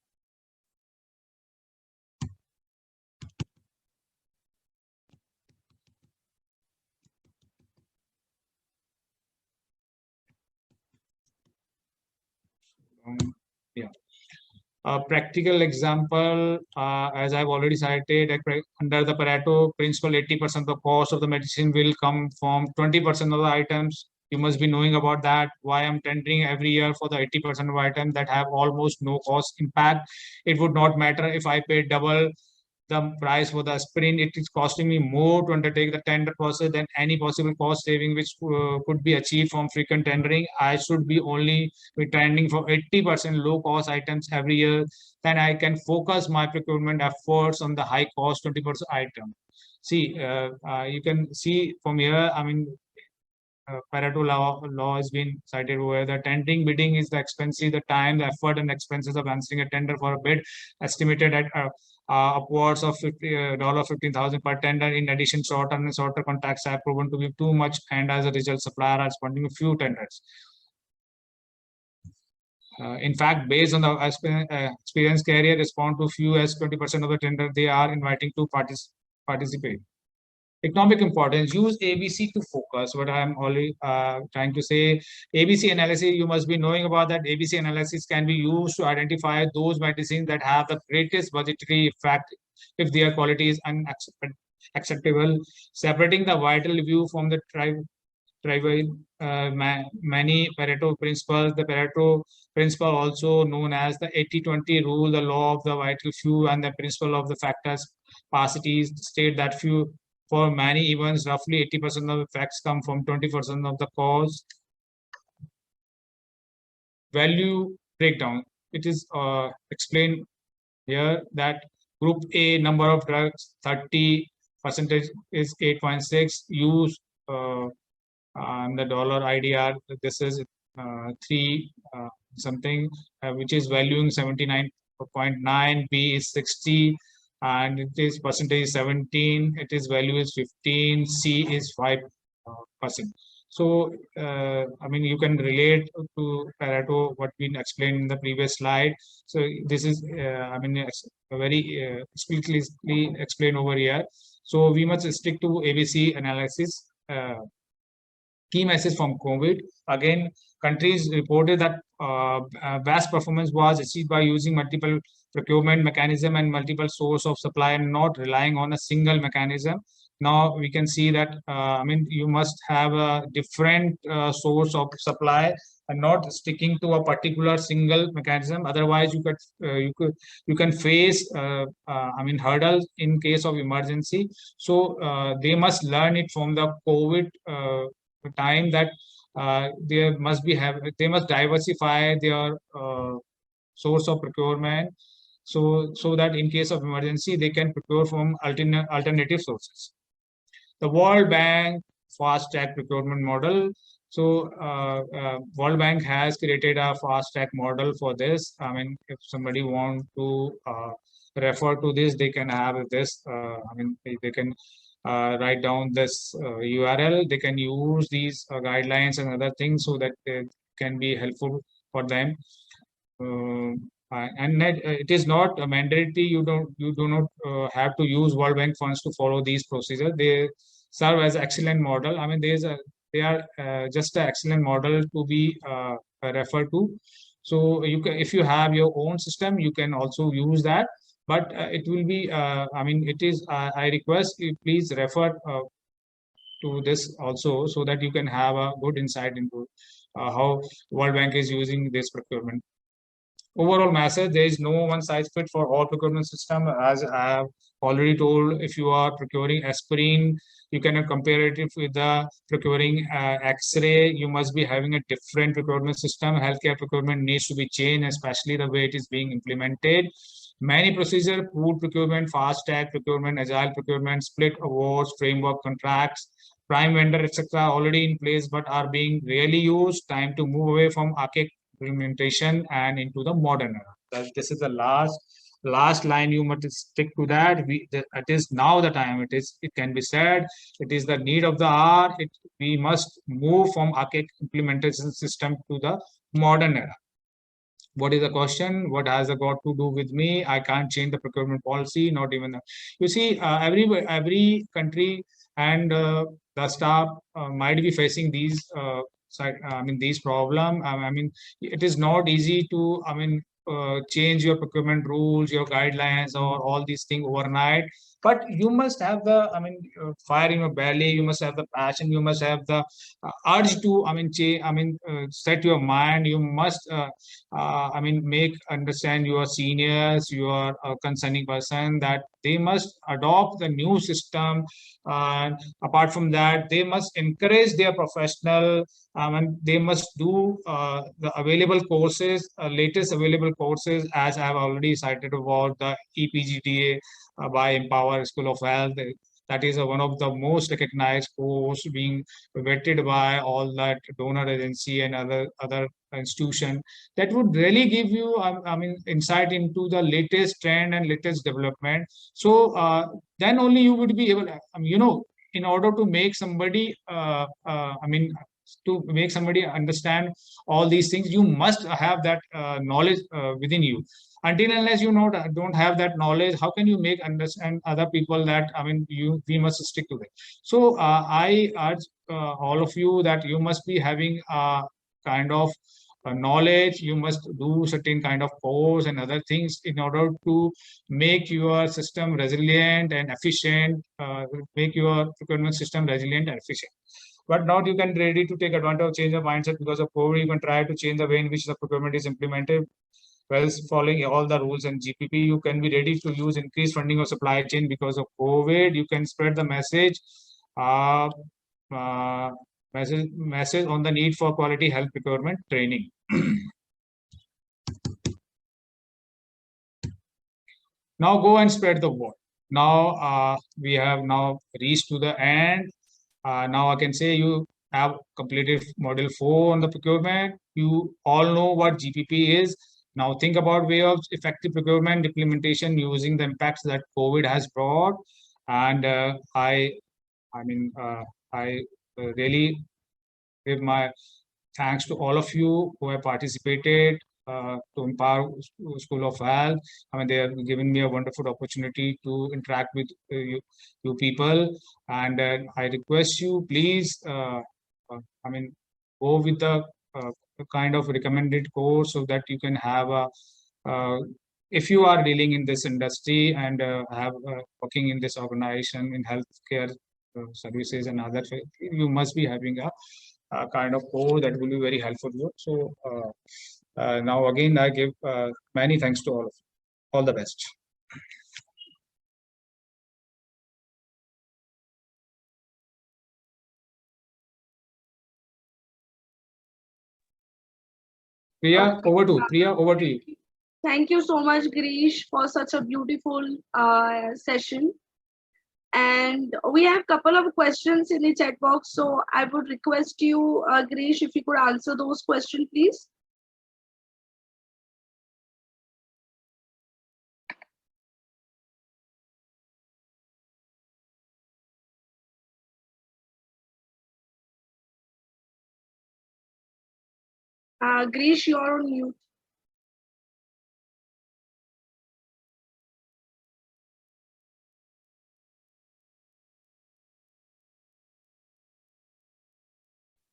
Yeah. A practical example, as I've already cited, under the Pareto principle, 80% of the cost of the medicine will come from 20% of the items. You must be knowing about that. Why I'm tendering every year for the 80% of items that have almost no cost impact. It would not matter if I pay double the price for the aspirin. It is costing me more to undertake the tender process than any possible cost saving which could be achieved from frequent tendering. I should be only tendering for 80% low cost items every year. Then I can focus my procurement efforts on the high cost 20% item. See, you can see from here, I mean, Pareto law has been cited where the tendering bidding is the expenses, the time, the effort, and expenses of answering a tender for a bid estimated at upwards of $15,000 per tender. In addition, shorter and shorter contracts have proven to be too much, and as a result, suppliers are responding to few tenders. In fact, based on the experience, carrier respond to few as 20% of the tender they are inviting to participate. Economic importance, use ABC to focus. What I'm only trying to say, ABC analysis, you must be knowing about that. ABC analysis can be used to identify those medicines that have the greatest budgetary effect if their quality is unacceptable. Separating the vital view from the many Pareto principles. The Pareto principle, also known as the 80-20 rule, the law of the vital few, and the principle of the factors sparsity, state that few for many events, roughly 80% of effects come from 20% of the cause. Value breakdown. It is explained here that group A number of drugs 30% is 8.6. Use and the dollar IDR. This is 3 something, which is valuing 79.9. B is 60. And it is percentage 17, it is value is 15, C is 5%. So, I mean, you can relate to Pareto what been explained in the previous slide. So this is, I mean, very explicitly explained over here. So we must stick to ABC analysis. Key message from COVID. Again, countries reported that vast performance was achieved by using multiple procurement mechanism and multiple source of supply and not relying on a single mechanism. Now we can see that, I mean, you must have a different source of supply and not sticking to a particular single mechanism. Otherwise, you can face, I mean, hurdles in case of emergency. So they must learn it from the COVID time that they must diversify their source of procurement, so that in case of emergency they can procure from alternative sources. The World Bank fast track procurement model. So World Bank has created a fast track model for this. I mean, if somebody want to refer to this, they can have this. I mean, they can write down this URL. They can use these guidelines and other things so that they can be helpful for them. And it is not a mandatory. You do not have to use World Bank funds to follow these procedures. They serve as excellent model. I mean, they are just an excellent model to be referred to. So you can, if you have your own system, you can also use that. But it will be. I mean, it is. I request you please refer to this also so that you can have a good insight into how World Bank is using this procurement. Overall message, there is no one size fit for all procurement system. As I have already told, if you are procuring aspirin, you cannot compare it with the procuring X-ray. You must be having a different procurement system. Healthcare procurement needs to be changed, especially the way it is being implemented. Many procedures, food procurement, fast track procurement, agile procurement, split awards, framework contracts, prime vendor, etc., already in place but are being really used. Time to move away from archaic implementation and into the modern era. This is the last line. You must stick to that. It is now the time. It can be said. It is the need of the hour. We must move from archaic implementation system to the modern era. What is the question? What has it got to do with me? I can't change the procurement policy. Not even you see, every country and the staff might be facing these I mean these problem. I mean, it is not easy to change your procurement rules, your guidelines, or all these things overnight. But you must have the fire in your belly. You must have the passion. You must have the urge to change. Set your mind. You must make understand your seniors, your concerning person, that they must adopt the new system. And apart from that, they must encourage their professional, and they must do the available courses, latest available courses, as I have already cited about the ePGD by Empower School of Health. That is one of the most recognized course being vetted by all that donor agency and other institution, that would really give you insight into the latest trend and latest development. So then only you would be able, in order to make somebody to make somebody understand all these things, you must have that knowledge within you. Until unless you don't have that knowledge, how can you make understand other people that we must stick to it. So I urge all of you that you must be having a kind of knowledge. You must do certain kind of course and other things in order to make your system resilient and efficient, make your procurement system resilient and efficient. But not you can ready to take advantage of change of mindset because of COVID. You can try to change the way in which the procurement is implemented. Well, following all the rules and GPP, you can be ready to use increased funding of supply chain because of COVID. You can spread the message, uh, uh, message on the need for quality health procurement training. Now go and spread the word. Now we have now reached to the end. Now I can say you have completed module 4 on the procurement. You all know what GPP is. Now think about way of effective procurement implementation using the impacts that COVID has brought. And I really give my thanks to all of you who have participated to Empower School of Health. They have given me a wonderful opportunity to interact with you people. And I request you, please, go with the kind of recommended course so that you can have a, if you are dealing in this industry and have working in this organization in healthcare services and other, you must be having a kind of course that will be very helpful to you. So now again, I give many thanks to all of you. All the best. Priya, over to you. Thank you so much, Girish, for such a beautiful session. And we have a couple of questions in the chat box. So I would request you, Girish, if you could answer those questions, please. Girish, you're on mute.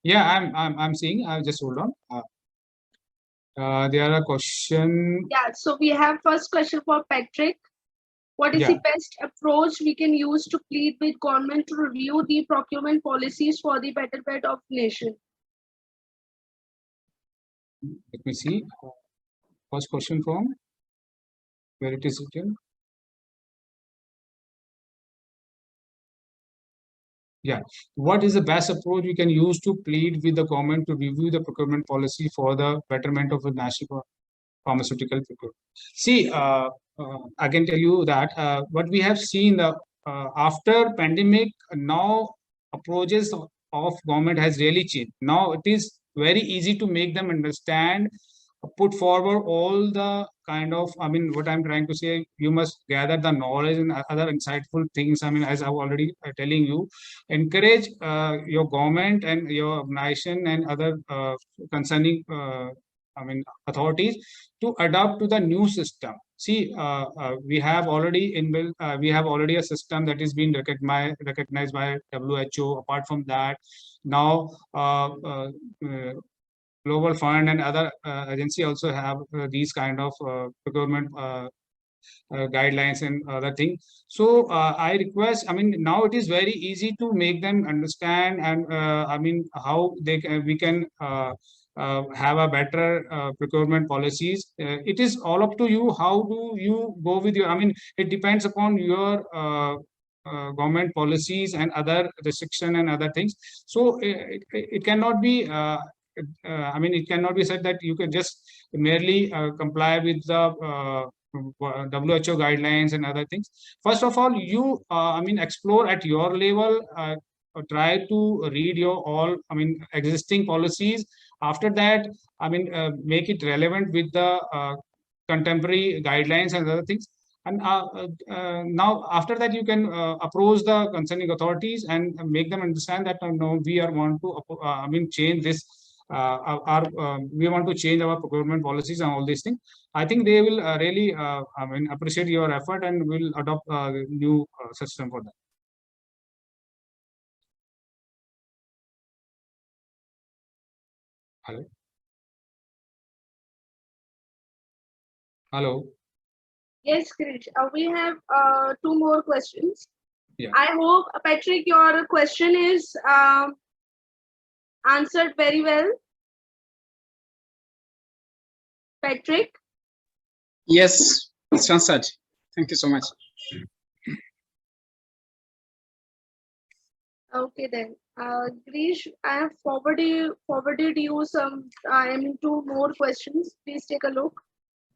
Yeah, I'm seeing. I'll just hold on. There are a question. Yeah, so we have first question for Patrick. What is Yeah. the best approach we can use to plead with government to review the procurement policies for the betterment of nation? Let me see. First question from where it is written. Yeah. What is the best approach we can use to plead with the government to review the procurement policy for the betterment of the national pharmaceutical procurement? See, I can tell you that what we have seen after pandemic, now approaches of government has really changed. Now it is very easy to make them understand, put forward all the kind of, I mean, what I'm trying to say, you must gather the knowledge and other insightful things. I mean, as I've already telling you, encourage your government and your organization and other concerning I mean, authorities to adapt to the new system. See, we have already inbuilt, we have already a system that is being recognized by WHO. Apart from that, now Global Fund and other agency also have these kind of procurement guidelines and other things. So I request, I mean, now it is very easy to make them understand, and I mean, how they can, we can have a better procurement policies. It is all up to you. How do you go with your, I mean, it depends upon your government policies and other restriction and other things. So it cannot be I mean, it cannot be said that you can just merely comply with the WHO guidelines and other things. First of all, you, I mean, explore at your level, try to read your all, I mean, existing policies. After that, I mean, make it relevant with the contemporary guidelines and other things. And now, after that, you can approach the concerning authorities and make them understand that no, we are want to, I mean, change this. We want to change our procurement policies and all these things. I think they will really, I mean, appreciate your effort and will adopt a new system for that. Hello. Hello. Yes, Girish. We have two more questions. Yeah. I hope, Patrick, your question is answered very well. Patrick? Yes, it's answered. Thank you so much. Okay then. Girish, I have forwarded you some two more questions. Please take a look.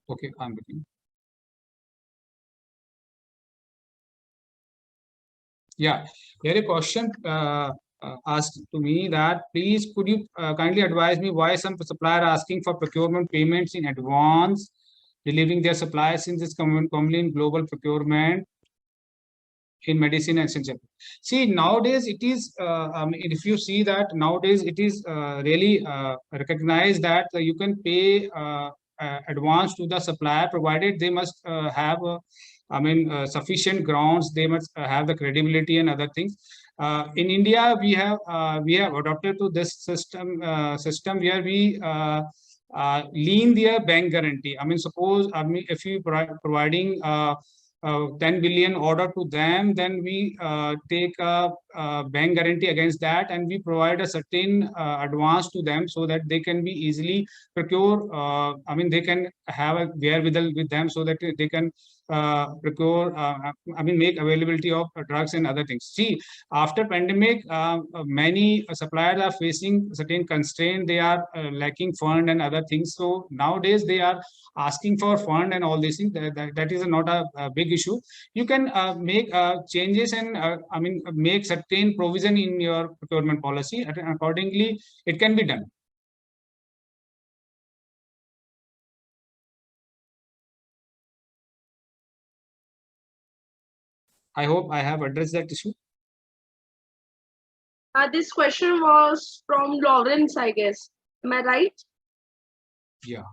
Okay, I'm looking. Yeah, here a question asked to me that please could you kindly advise me why some supplier asking for procurement payments in advance delivering their supplies, since it's commonly in global procurement in medicine and essential. See, nowadays it is, if you see that nowadays it is really recognized that you can pay advance to the supplier, provided they must have sufficient grounds. They must have the credibility and other things. In India, we have adopted to this system where we lean their bank guarantee. I mean, suppose if you providing 10 billion order to them, then we take a bank guarantee against that, and we provide a certain advance to them so that they can be easily procure. I mean, they can have a wherewithal with them so that they can procure, make availability of drugs and other things. See, after pandemic, many suppliers are facing certain constraints. They are lacking fund and other things. So nowadays they are asking for fund and all these things. That is not a big issue. You can make changes and make certain provision in your procurement policy, and accordingly it can be done. I hope I have addressed that issue. This question was from Lawrence, I guess. Am I right? Yeah.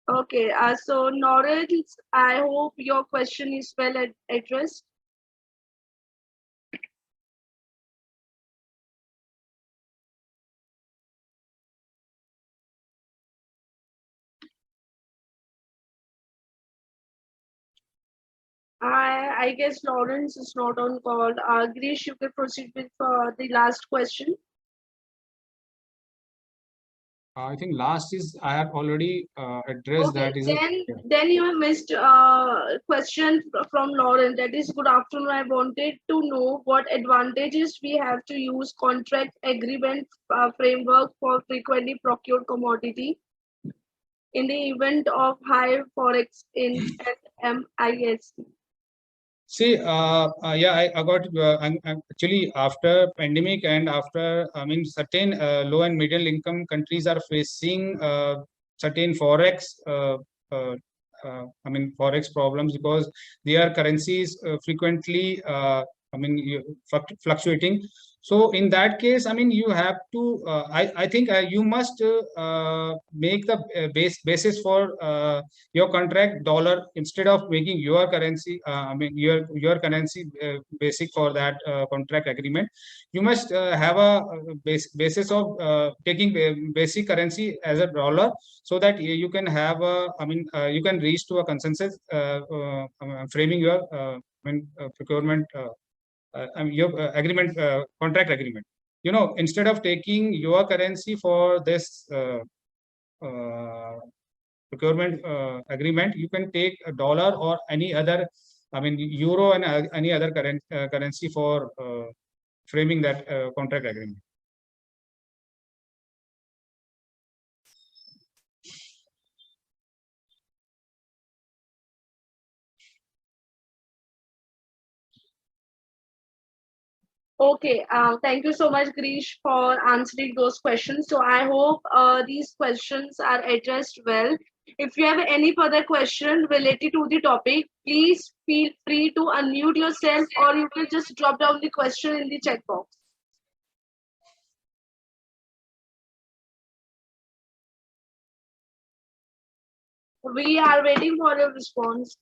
Okay. So Lawrence, I hope your question is well addressed. I guess Lawrence is not on call. Girish, you can proceed with the last question. I think last is I have already addressed Okay, that. then you have missed question from Lauren. That is, good afternoon. I wanted to know what advantages we have to use contract agreement framework for frequently procured commodity in the event of high forex in MIS. See, yeah, I got actually after pandemic and after certain low and middle income countries are facing certain forex forex problems because their currencies frequently fluctuating. So in that case, you have to I think you must make the basis for your contract dollar instead of making your currency your currency basic for that contract agreement. You must have a basis of taking basic currency as a dollar, so that you can have a you can reach to a consensus framing your procurement your agreement contract agreement. Instead of taking your currency for this procurement agreement, you can take a dollar or any other euro and any other currency for framing that contract agreement. Okay, thank you so much, Girish, for answering those questions. So I hope these questions are addressed well. If you have any further question related to the topic, please feel free to unmute yourself, or you can just drop down the question in the chat box. We are waiting for your response.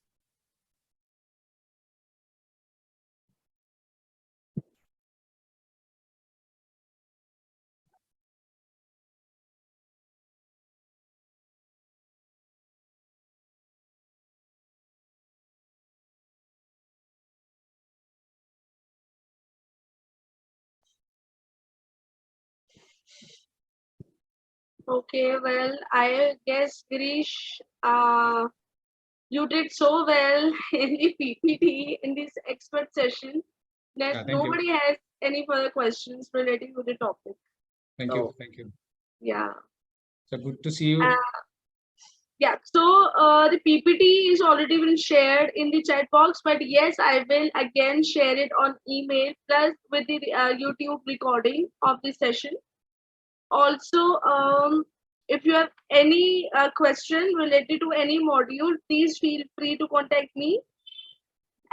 Okay, well, I guess, Girish, you did so well in the PPT in this expert session that Yeah, nobody has any further questions relating to the topic. Thank you. Thank you. Yeah. So good to see you. Yeah, so the PPT is already been shared in the chat box, but yes, I will again share it on email plus with the YouTube recording of the session. Also, if you have any question related to any module, please feel free to contact me.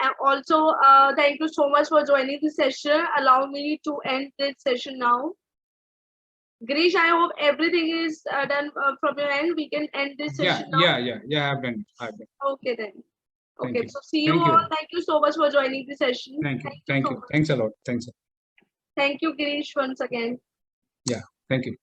And also, thank you so much for joining the session. Allow me to end this session now. Girish, I hope everything is done from your end. We can end this session now. Yeah, I've done. Okay then. Thank Okay, you. so see you Thank all. you. Thank you so much for joining the session. Thank you. So Thank you. much. Thanks a lot. Thanks. Thank you, Girish, once again. Yeah, thank you.